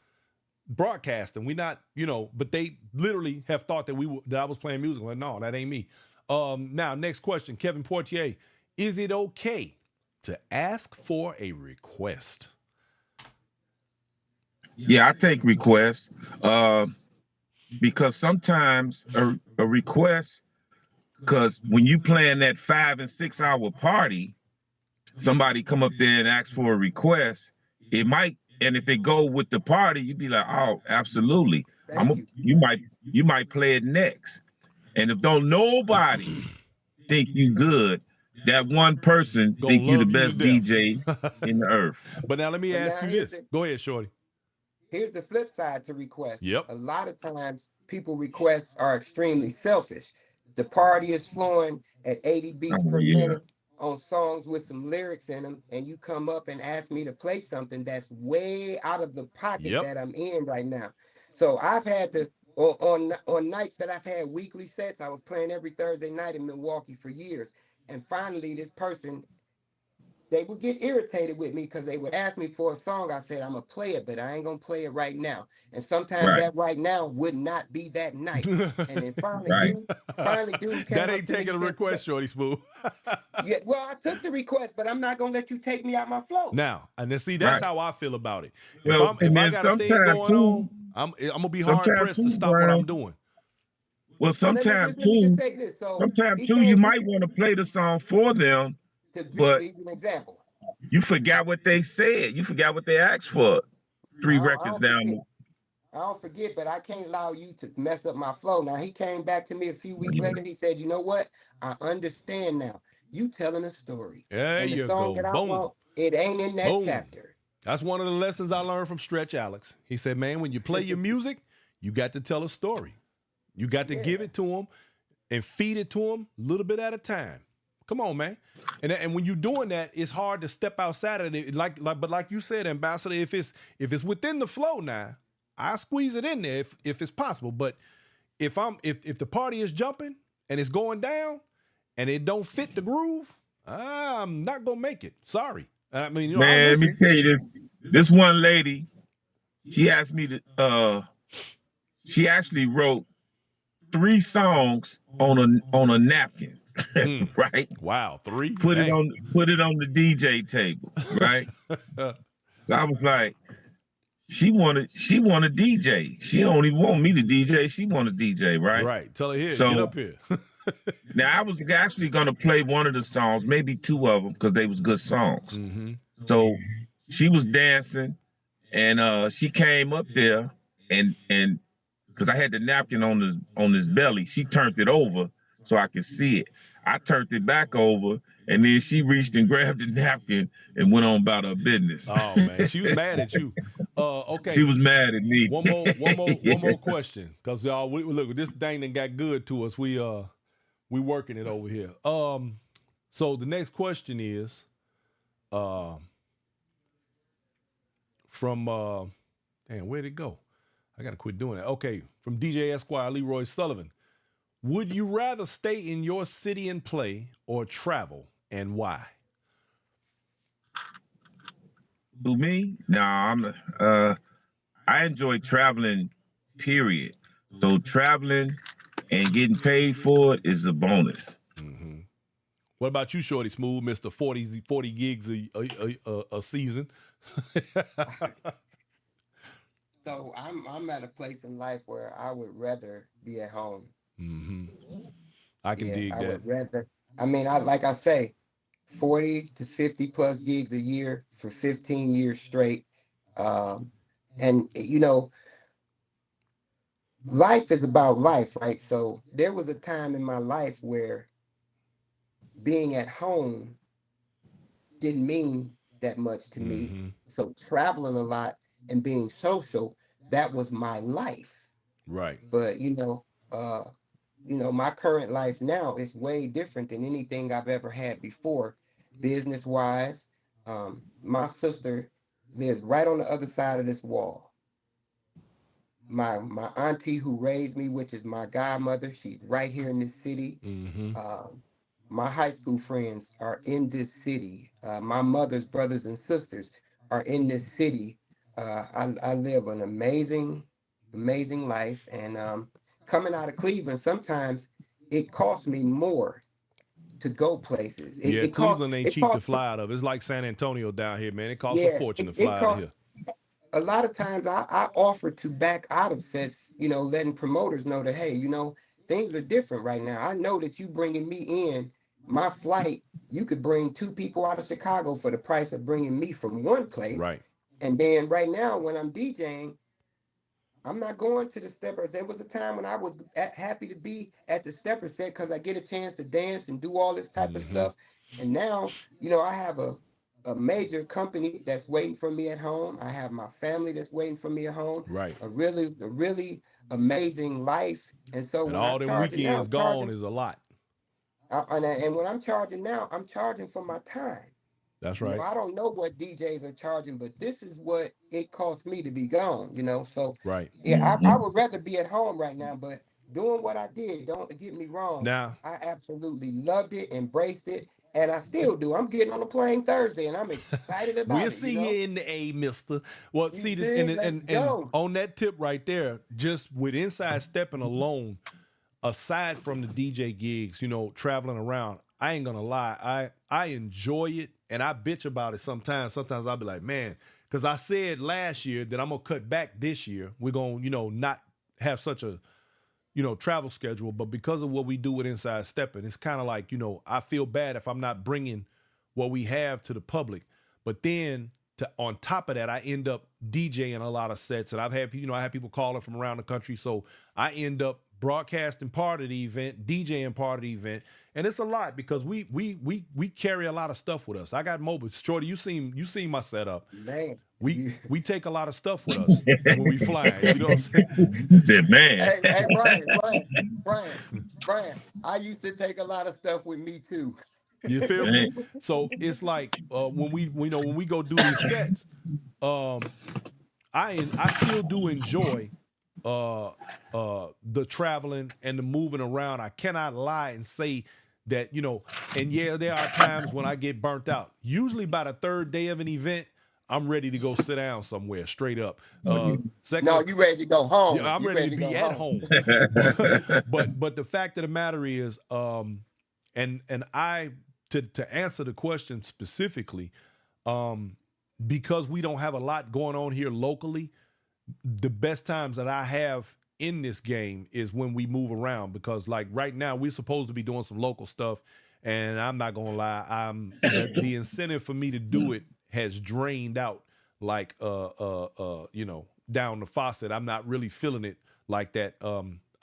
broadcasting. We not, you know, but they literally have thought that I was playing music. I'm like, no, that ain't me. Now, next question, Kevin Portier. Is it okay to ask for a request? Yeah, I take requests because sometimes a request, because when you plan that 5 and 6 hour party, somebody come up there and ask for a request, it might, and if it go with the party, you'd be like, oh, absolutely. You might play it next. And if don't nobody think you good, that one person Gonna think you the love you to best death. DJ in the earth. But now let me ask you this. Go ahead, Shorty. Here's the flip side to requests. Yep. A lot of times people requests are extremely selfish. The party is flowing at 80 beats per minute on songs with some lyrics in them, and you come up and ask me to play something that's way out of the pocket that I'm in right now. So I've had to on nights that I've had weekly sets, I was playing every Thursday night in Milwaukee for years. And finally this person, they would get irritated with me because they would ask me for a song. I said, I'm going to play it, but I ain't going to play it right now. And sometimes that right now would not be that night. And then finally, dude came that up ain't to me taking a and said, request, Shorty Smooth. yeah, well, I took the request, but I'm not going to let you take me out my flow. Now, and then see, that's how I feel about it. Well, If I got a thing going on, I'm going to be hard pressed to stop what I'm doing. Well, sometimes let me just say this. So you might want to play the song for them, but give you an example. You forgot what they said. You forgot what they asked for. 3 records down. I don't forget, but I can't allow you to mess up my flow. Now, he came back to me a few weeks later. He said, you know what? I understand now. You telling a story. There you go. That I want, it ain't in that chapter. That's one of the lessons I learned from Stretch Alex. He said, man, when you play your music, you got to tell a story. You got to give it to them and feed it to them a little bit at a time. Come on, man. And when you're doing that, it's hard to step outside of it. But like you said, Ambassador, if it's within the flow now, I squeeze it in there if it's possible. But if the party is jumping and it's going down and it don't fit the groove, I'm not gonna make it. Sorry. I mean, you know, man, let me tell you this. This one lady, she asked me to. She actually wrote 3 songs on a napkin. Right? Wow, 3. Put it on the DJ table, right? So I was like, she want a DJ. She don't even want me to DJ. She want a DJ, right? Right. Tell her here, get up here. Now I was actually gonna play one of the songs, maybe 2 of them, because they was good songs. So she was dancing, and she came up there, and because I had the napkin on his belly, she turned it over so I could see it. I turned it back over, and then she reached and grabbed the napkin and went on about her business. Oh man, she was mad at you. Okay, she was mad at me. One more question, because y'all, look, this thing that got good to us. We working it over here. So the next question is, from damn, where'd it go? I gotta quit doing that. Okay, from DJ Esquire Leroy Sullivan. Would you rather stay in your city and play or travel, and why? To me, no, I enjoy traveling, period. So traveling and getting paid for it is a bonus. Mm-hmm. What about you, Shorty Smooth, Mr. 40 gigs a season? So I'm at a place in life where I would rather be at home. Mm-hmm. I can Yeah, dig I would that. rather. I mean, I like I say, 40 to 50 plus gigs a year for 15 years straight. Um, and life is about life, right? So there was a time in my life where being at home didn't mean that much to me. Mm-hmm. So traveling a lot and being social, that was my life. Right. But my current life now is way different than anything I've ever had before, business wise. My sister lives right on the other side of this wall. My auntie who raised me, which is my godmother, she's right here in this city. Mm-hmm. Um, my high school friends are in this city. My mother's brothers and sisters are in this city. I live an amazing life. And coming out of Cleveland, sometimes it costs me more to go places. Yeah, Cleveland ain't It cheap to costs, fly out of. It's like San Antonio down here, man. It costs a yeah, fortune to it fly out of costs. here. A lot of times I offer to back out of sets, letting promoters know that, hey, things are different right now. I know that you bringing me in my flight. You could bring two people out of Chicago for the price of bringing me from one place. Right. And then right now when I'm DJing, I'm not going to the steppers. There was a time when I was happy to be at the stepper set because I get a chance to dance and do all this type of Mm-hmm. stuff. And now, I have a major company that's waiting for me at home. I have my family that's waiting for me at home. Right. A really amazing life. And so And when I all them charge it now, weekends I'm gone charging. is a lot. And when I'm charging now, I'm charging for my time. That's right. I don't know what DJs are charging, but this is what it costs me to be gone. So Right. yeah, I would rather be at home right now, but doing what I did, don't get me wrong. Now, I absolutely loved it, embraced it, and I still do. I'm getting on the plane Thursday and I'm excited we'll about it, see you in the A, mister. Well, You see, dig? Let's and go. on that tip right there, just with Inside Stepping alone, aside from the DJ gigs, traveling around, I ain't gonna lie, I enjoy it and I bitch about it sometimes. Sometimes I'll be like, man, because I said last year that I'm gonna cut back this year. We're gonna, not have such a travel schedule, but because of what we do with Inside Stepping, it's kind of like, I feel bad if I'm not bringing what we have to the public. But then on top of that, I end up DJing a lot of sets, and I have people calling from around the country, so I end up broadcasting part of the event, DJing part of the event, and it's a lot because we carry a lot of stuff with us. I got mobile. Shorty, you seen my setup. Man. We take a lot of stuff with us when we fly. You know what I'm saying? He said, man. Hey, Brian, I used to take a lot of stuff with me too. You feel me? So it's like when we go do these sets, I still do enjoy the traveling and the moving around. I cannot lie and say that, and yeah, there are times when I get burnt out. Usually by the third day of an event, I'm ready to go sit down somewhere straight up. Second, No, you ready to go home. yeah, I'm You ready to be at home. but the fact of the matter is, and I to answer the question specifically, because we don't have a lot going on here locally, the best times that I have in this game is when we move around, because like right now we're supposed to be doing some local stuff, and I'm not gonna lie, the incentive for me to do it has drained out like down the faucet. I'm not really feeling it like that.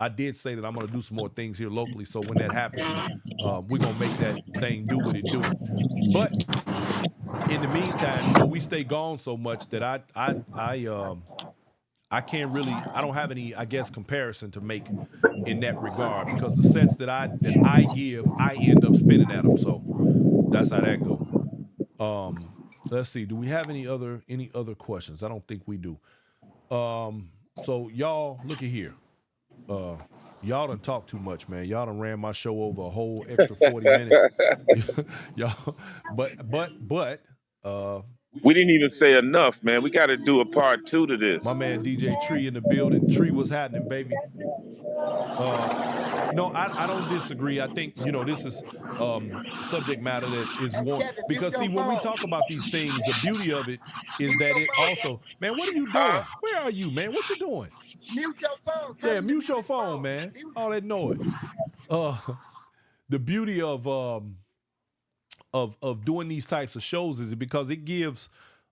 I did say that I'm gonna do some more things here locally, so when that happens, we're gonna make that thing do what it do. But in the meantime, we stay gone so much that I can't really, I don't have any, I guess, comparison to make in that regard, because the sets that I give, I end up spinning at them. So that's how that go. Let's see. Do we have any other questions? I don't think we do. So y'all look at here. Y'all done talk too much, man. Y'all done ran my show over a whole extra 40 minutes. Y'all, but, We didn't even say enough, man. We got to do a part 2 to this. my man DJ Tree in the building. Tree, what's happening, baby? No, I don't disagree. I think, this is subject matter that is Hey, warm. Kevin, mute Because, your see, when we phone. talk about these things, the beauty of it is Mute that your it phone, Kevin. also, man, what are you Huh? doing? Where are you, man? What you doing? Mute your phone. Tell Yeah, him to mute mute your his phone, phone. man. Mute All that noise. Uh, the beauty of doing these types of shows is because it gives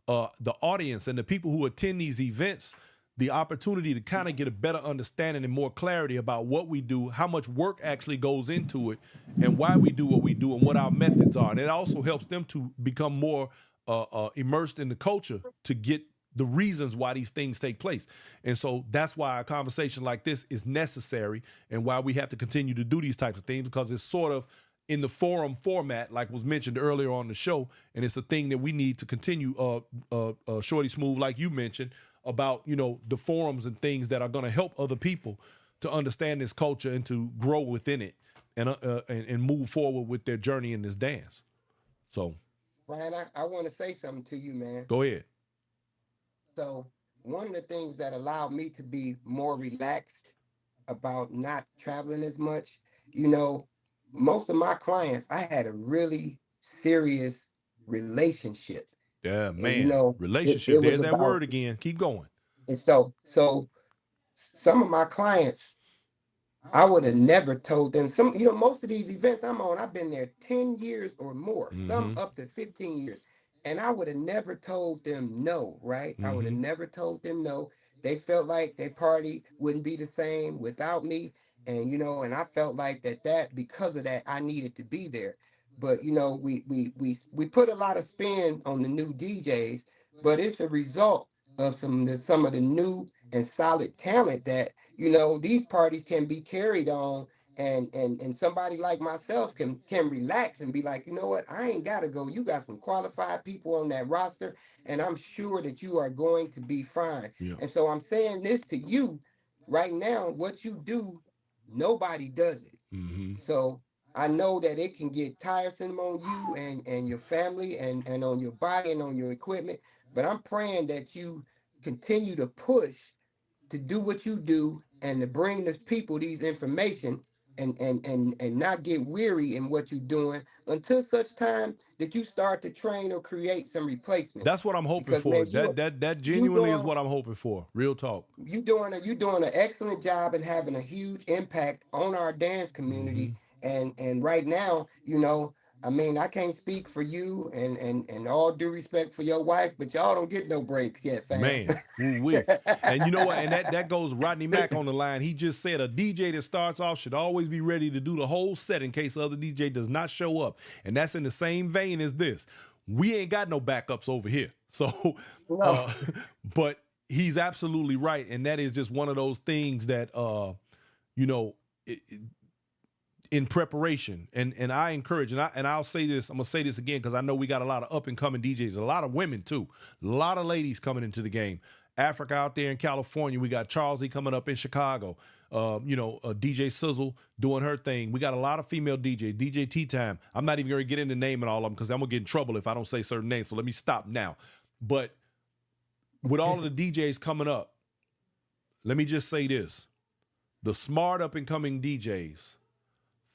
the audience and the people who attend these events the opportunity to kind of get a better understanding and more clarity about what we do, how much work actually goes into it, and why we do what we do, and what our methods are. And it also helps them to become more immersed in the culture to get the reasons why these things take place. And so that's why a conversation like this is necessary, and why we have to continue to do these types of things, because it's sort of in the forum format, like was mentioned earlier on the show, and it's a thing that we need to continue. Shorty Smooth, like you mentioned, about the forums and things that are going to help other people to understand this culture and to grow within it, and move forward with their journey in this dance. So, Brian, I want to say something to you, man. go ahead. So one of the things that allowed me to be more relaxed about not traveling as much, most of my clients, I had a really serious relationship. Yeah, And man. it Relationship. was There's that about, word again. Keep going. and so some of my clients, I would have never told them. Most of these events I'm on, I've been there 10 years or more, some Mm-hmm. up to 15 years. And I would have never told them no, right? I would have Mm-hmm. never told them no. They felt like their party wouldn't be the same without me. And I felt like that because of that, I needed to be there. But we put a lot of spin on the new DJs, but it's a result of some of the new and solid talent that these parties can be carried on, and somebody like myself can relax and be like, you know what, I ain't gotta go. You got some qualified people on that roster, and I'm sure that you are going to be fine. Yeah. And so I'm saying this to you right now: what you do, nobody does it. Mm-hmm. So I know that it can get tiresome on you and your family, and on your body and on your equipment, but I'm praying that you continue to push to do what you do and to bring the people these information, and not get weary in what you're doing until such time that you start to train or create some replacements. That's what I'm hoping Because for. man, That you genuinely is doing what I'm hoping for. Real talk. you doing an excellent job and having a huge impact on our dance Mm-hmm. community. And right now, I mean, I can't speak for you, and all due respect for your wife, but y'all don't get no breaks yet, fam. Man, woo-wee. And you know what? And that goes Rodney Mack on the line. He just said a DJ that starts off should always be ready to do the whole set in case the other DJ does not show up. And that's in the same vein as this. We ain't got no backups over here. So, No. but he's absolutely right. And that is just one of those things that, in preparation, and I encourage, and I'll say this, I'm gonna say this again because I know we got a lot of up and coming DJs, a lot of women too, a lot of ladies coming into the game. Africa out there in California, we got Charles E coming up in Chicago. DJ Sizzle doing her thing. We got a lot of female DJs. DJ Tea Time. I'm not even gonna get into naming all of them because I'm gonna get in trouble if I don't say certain names. So let me stop now. But with all of the DJs coming up, let me just say this: the smart up and coming DJs.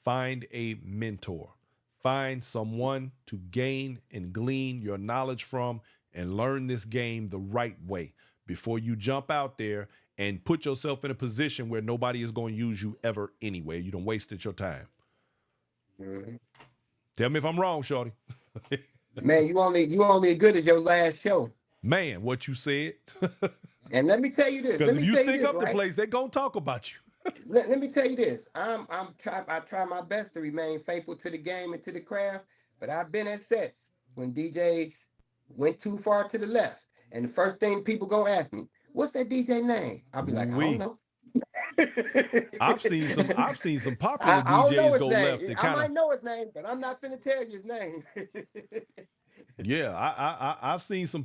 Find a mentor. Find someone to gain and glean your knowledge from and learn this game the right way before you jump out there and put yourself in a position where nobody is going to use you ever anyway. You done wasted your time. Mhm. Tell me if I'm wrong, shorty. Man, you only as good as your last show. Man, what you said. And let me tell you this. Because Let if me you tell you stick this, up the right? place, they're going to talk about you. Let me tell you this. I try my best to remain faithful to the game and to the craft, but I've been at sets when DJs went too far to the left, and the first thing people gonna ask me, "What's that DJ name?" I'll be like, "I don't We. know." I've seen some popular I don't know DJs his go left name. and I kind of. might know his name, but I'm not finna tell you his name. Yeah, I've seen some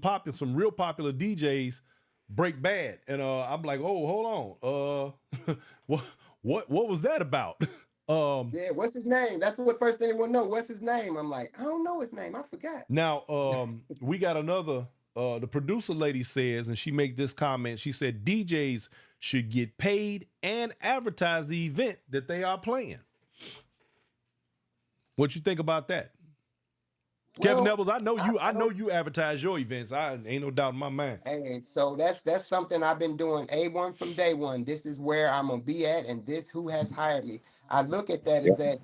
real popular DJs break bad, and I'm like, oh, hold on, what was that about? Yeah, what's his name? That's what first thing they want to know. What's his name? I'm like, I don't know his name. I forgot. Now, we got another. The producer lady says, and she made this comment. She said DJs should get paid and advertise the event that they are playing. What you think about that? Kevin Nevels, I know you advertise your events. I ain't no doubt in my mind. Hey, so that's something I've been doing A1 from day one. This is where I'm gonna be at, and this who has hired me. I look at that Yeah. as that,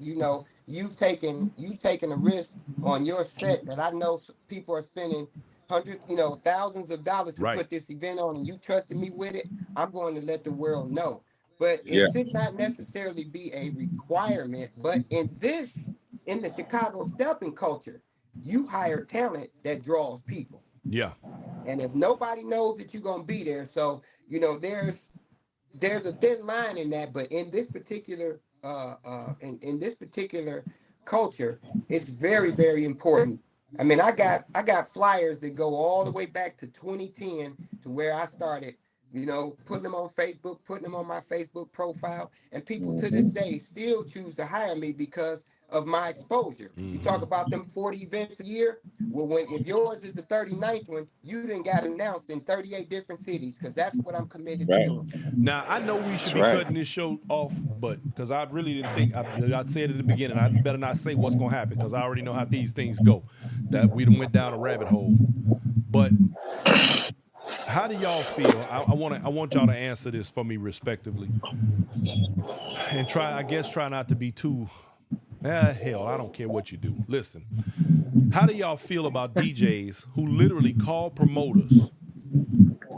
you've taken a risk on your set that I know people are spending hundreds, thousands of dollars to Right. put this event on, and you trusted me with it. I'm going to let the world know. But it Yeah. should not necessarily be a requirement. But in the Chicago stepping culture, you hire talent that draws people. Yeah. And if nobody knows that you're gonna be there, so there's a thin line in that, but in this particular in this particular culture, it's very, very important. I mean, I got flyers that go all the way back to 2010 to where I started, putting them on Facebook, putting them on my Facebook profile, and people to this day still choose to hire me because of my exposure. You talk about them 40 events a year. Well, if yours is the 39th one, you didn't got announced in 38 different cities because that's what I'm committed to Right. doing. Now I know we should be right. cutting this show off, but because I really didn't think I said at the beginning, I better not say what's gonna happen because I already know how these things go. That we done went down a rabbit hole. But how do y'all feel? I want y'all to answer this for me respectively, and try not to be too. Hell, I don't care what you do. Listen, how do y'all feel about DJs who literally call promoters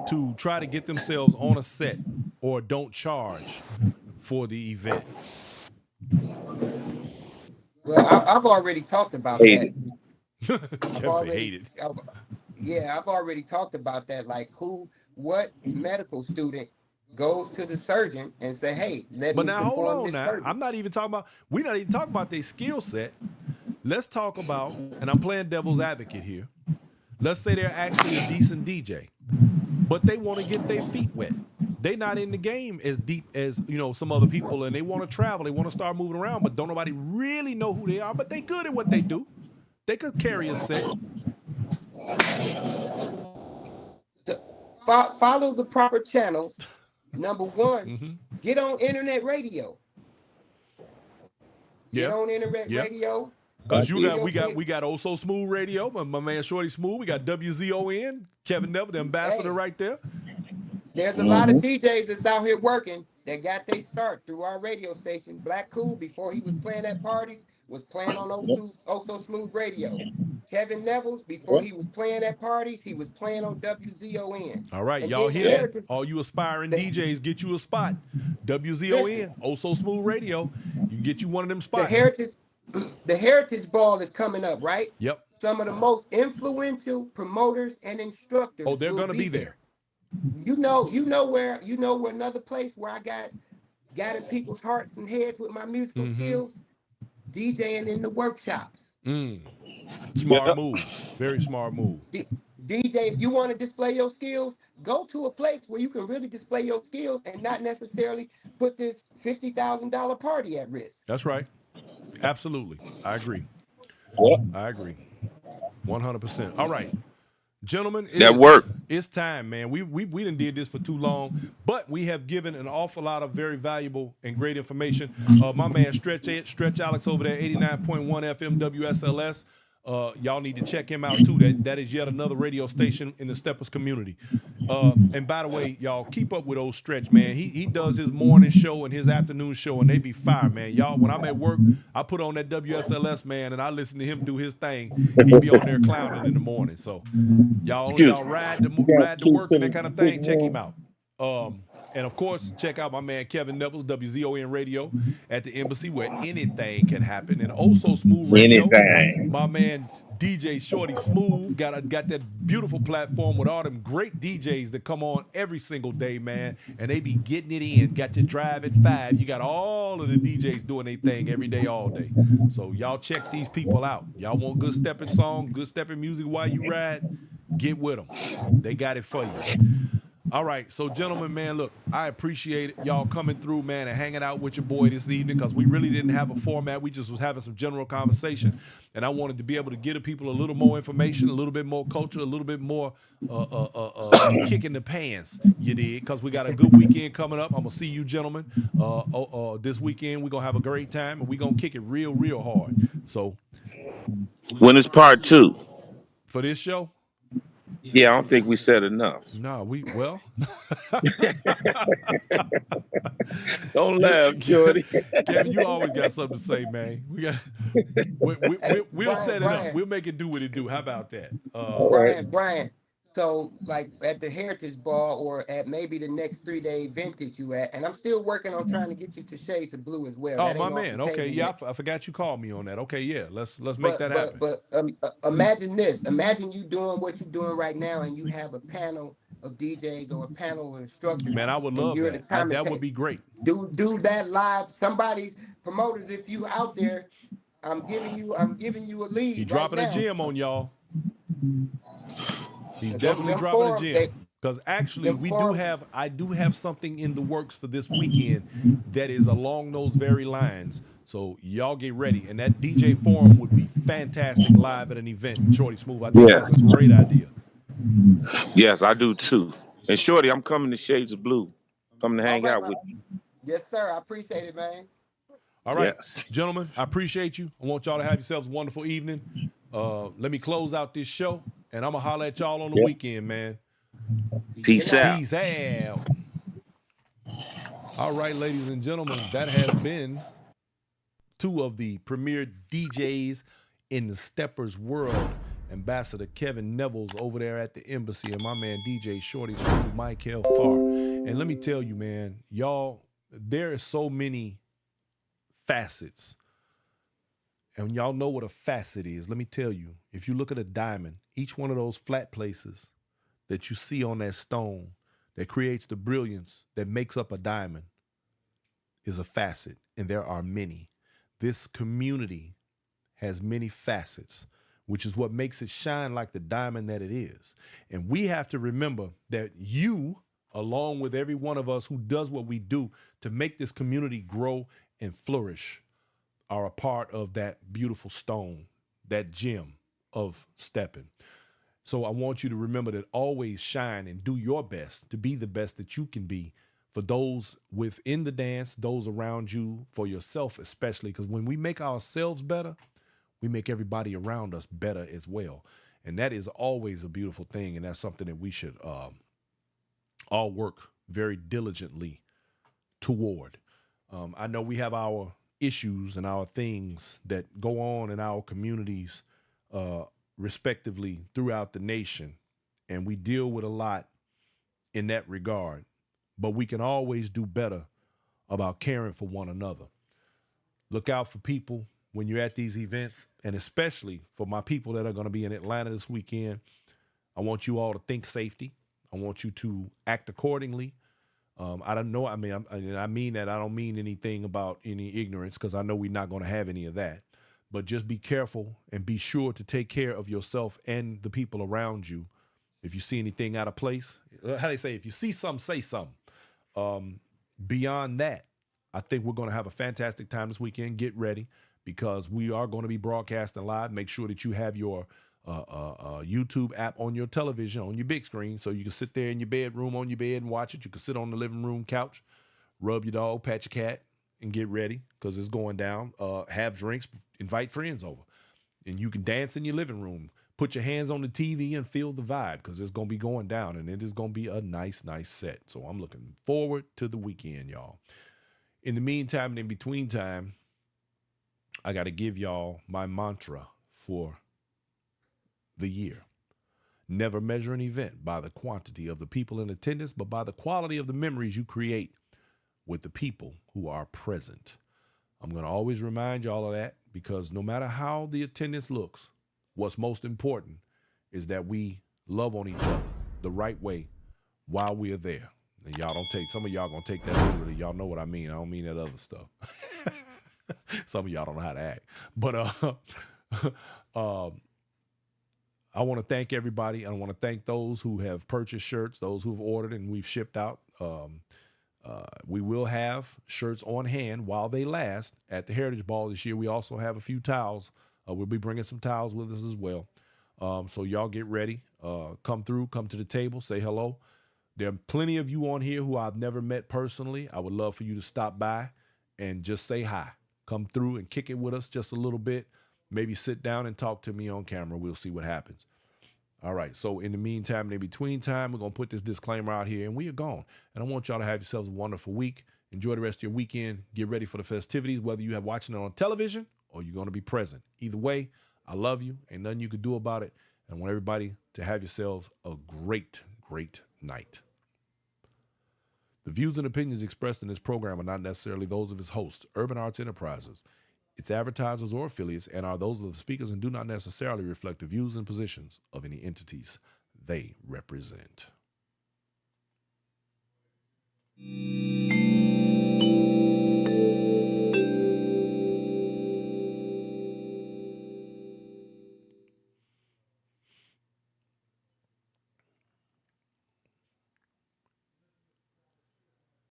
to try to get themselves on a set or don't charge for the event? Well, I've already talked about Hate that. it. I've Kevin say hate already, it. I've already talked about that. Like what medical student goes to the surgeon and say, "Hey, let But me now hold perform on this now. surgery." We're not even talking about their skill set. Let's talk about, and I'm playing devil's advocate here. Let's say they're actually a decent DJ, but they want to get their feet wet. They not in the game as deep as some other people, and they want to travel. They want to start moving around, but don't nobody really know who they are. But they good at what they do. They could carry a set. Follow the proper channels. Number one, get on internet radio. Get on internet radio. Because we got Oh So Smooth Radio, my man Shorty Smooth. We got WZON, Kevin Neville, the ambassador right there. There's a lot of DJs that's out here working that got their start through our radio station. Black Cool, before he was playing at parties, was playing on Oh So Smooth Radio. Kevin Nevels, before he was playing at parties, he was playing on WZON. All right, And y'all then hear that? All you aspiring DJs, get you a spot. WZON, Oh So Smooth Radio. You can get you one of them spots. The Heritage Ball is coming up, right? Yep. Some of the most influential promoters and instructors. Oh, they're gonna be there. You know where another place where I got in people's hearts and heads with my musical skills, DJing in the workshops. Smart move, very smart move. DJ, if you want to display your skills, go to a place where you can really display your skills and not necessarily put this $50,000 party at risk. That's right. Absolutely, I agree. Yep. I agree, 100%. All right. Gentlemen, it's time, man. We done did this for too long, but we have given an awful lot of very valuable and great information. My man Stretch Alex over there, 89.1 FM WSLS. Y'all need to check him out too. That is yet another radio station in the Steppers community. And by the way, y'all keep up with old Stretch, man. He does his morning show and his afternoon show, and they be fire, man. Y'all, when I'm at work, I put on that WSLS, man, and I listen to him do his thing. He be on there clowning in the morning. So y'all ride to work and that kind of thing. Check him out. And of course, check out my man Kevin Nevels, WZON Radio at the Embassy, where anything can happen. And also Smooth Radio. Anything. My man DJ Shorty Smooth got that beautiful platform with all them great DJs that come on every single day, man. And they be getting it in. Got your drive at 5. You got all of the DJs doing their thing every day, all day. So y'all check these people out. Y'all want good stepping song, good stepping music while you ride? Get with them. They got it for you. All right, so gentlemen, man, look, I appreciate y'all coming through, man, and hanging out with your boy this evening because we really didn't have a format. We just was having some general conversation, and I wanted to be able to give the people a little more information, a little bit more culture, a little bit more kick in the pants. You did, because we got a good weekend coming up. I'm gonna see you, gentlemen, this weekend. We're gonna have a great time, and we're gonna kick it real, real hard. So When is part two? for this show. Yeah, I don't think we said enough. No, well, Don't laugh, Shorty. Kevin, you always got something to say, man. We'll Brian, set it up. Brian, We'll make it do what it do. How about that? All right. Brian. So, like at the Heritage Ball or at maybe the next 3-day event that you at, and I'm still working on trying to get you to Shades of Blue as well. Oh, That my ain't off the man. Okay, table yeah, yet. I forgot you called me on that. Okay, yeah, let's make that But happen. imagine this. Imagine you doing what you're doing right now, and you have a panel of DJs or a panel of instructors, Man, I would and love you're the that. That would commentator. be great. Do that live. Somebody's promoters, if you out there, I'm giving you a He lead right dropping a now. gem on y'all. He's definitely Them dropping a forums, gem. Because actually, them forums. I do have something in the works for this weekend that is along those very lines. So y'all get ready. And that DJ forum would be fantastic live at an event. Shorty Smooth, I think that's Yes. a great idea. Yes, I do too. And Shorty, I'm coming to Shades of Blue. Coming to All hang right, out with you. yes, sir. I appreciate it, man. All right, Yes. gentlemen, I appreciate you. I want y'all to have yourselves a wonderful evening. Let me close out this show, and I'm going to holler at y'all on the weekend, man. Peace out. Peace out. All right, ladies and gentlemen, that has been two of the premier DJs in the Steppers world. Ambassador Kevin Neville's over there at the embassy, and my man DJ Shorty Smooth, Michael Farr. And let me tell you, man, y'all, there are so many facets. And y'all know what a facet is. Let me tell you, if you look at a diamond, each one of those flat places that you see on that stone that creates the brilliance that makes up a diamond is a facet, and there are many. This community has many facets, which is what makes it shine like the diamond that it is. And we have to remember that you, along with every one of us who does what we do to make this community grow and flourish, are a part of that beautiful stone, that gem of Steppin. So I want you to remember that always shine and do your best to be the best that you can be for those within the dance, those around you, for yourself especially, because when we make ourselves better, we make everybody around us better as well. And that is always a beautiful thing, and that's something that we should all work very diligently toward. I know we have our issues and our things that go on in our communities respectively throughout the nation, and we deal with a lot in that regard, but we can always do better about caring for one another. Look out for people when you're at these events, and especially for my people that are going to be in Atlanta this weekend. I want you all to think safety. I want you to act accordingly. I don't know. I mean that. I don't mean anything about any ignorance, because I know we're not going to have any of that. But just be careful and be sure to take care of yourself and the people around you. If you see anything out of place, how they say, if you see something, say something. Beyond that, I think we're going to have a fantastic time this weekend. Get ready, because we are going to be broadcasting live. Make sure that you have your YouTube app on your television, on your big screen, so you can sit there in your bedroom on your bed and watch it. You can sit on the living room couch, rub your dog, pat your cat, and get ready, because it's going down. Have drinks, invite friends over, and you can dance in your living room. Put your hands on the TV and feel the vibe, because it's going to be going down, and it is going to be a nice, nice set. So I'm looking forward to the weekend, y'all. In the meantime and in between time, I got to give y'all my mantra for the year. Never measure an event by the quantity of the people in attendance, but by the quality of the memories you create with the people who are present. I'm going to always remind y'all of that, because no matter how the attendance looks, what's most important is that we love on each other the right way while we are there. And y'all don't take, some of y'all going to take that literally. Y'all know what I mean. I don't mean that other stuff. Some of y'all don't know how to act. But I want to thank everybody. I want to thank those who have purchased shirts, those who've ordered and we've shipped out. We will have shirts on hand while they last at the Heritage Ball this year. We also have a few towels. We'll be bringing some towels with us as well. So y'all get ready. Come through, come to the table, say hello. There are plenty of you on here who I've never met personally. I would love for you to stop by and just say hi. Come through and kick it with us just a little bit. Maybe sit down and talk to me on camera. We'll see what happens. All right. So in the meantime, and in between time, we're going to put this disclaimer out here and we are gone. And I want y'all to have yourselves a wonderful week. Enjoy the rest of your weekend. Get ready for the festivities, whether you have watching it on television or you're going to be present. Either way, I love you. Ain't nothing you can do about it. And I want everybody to have yourselves a great, great night. The views and opinions expressed in this program are not necessarily those of its host, Urban Arts Enterprises, its advertisers or affiliates, and are those of the speakers and do not necessarily reflect the views and positions of any entities they represent.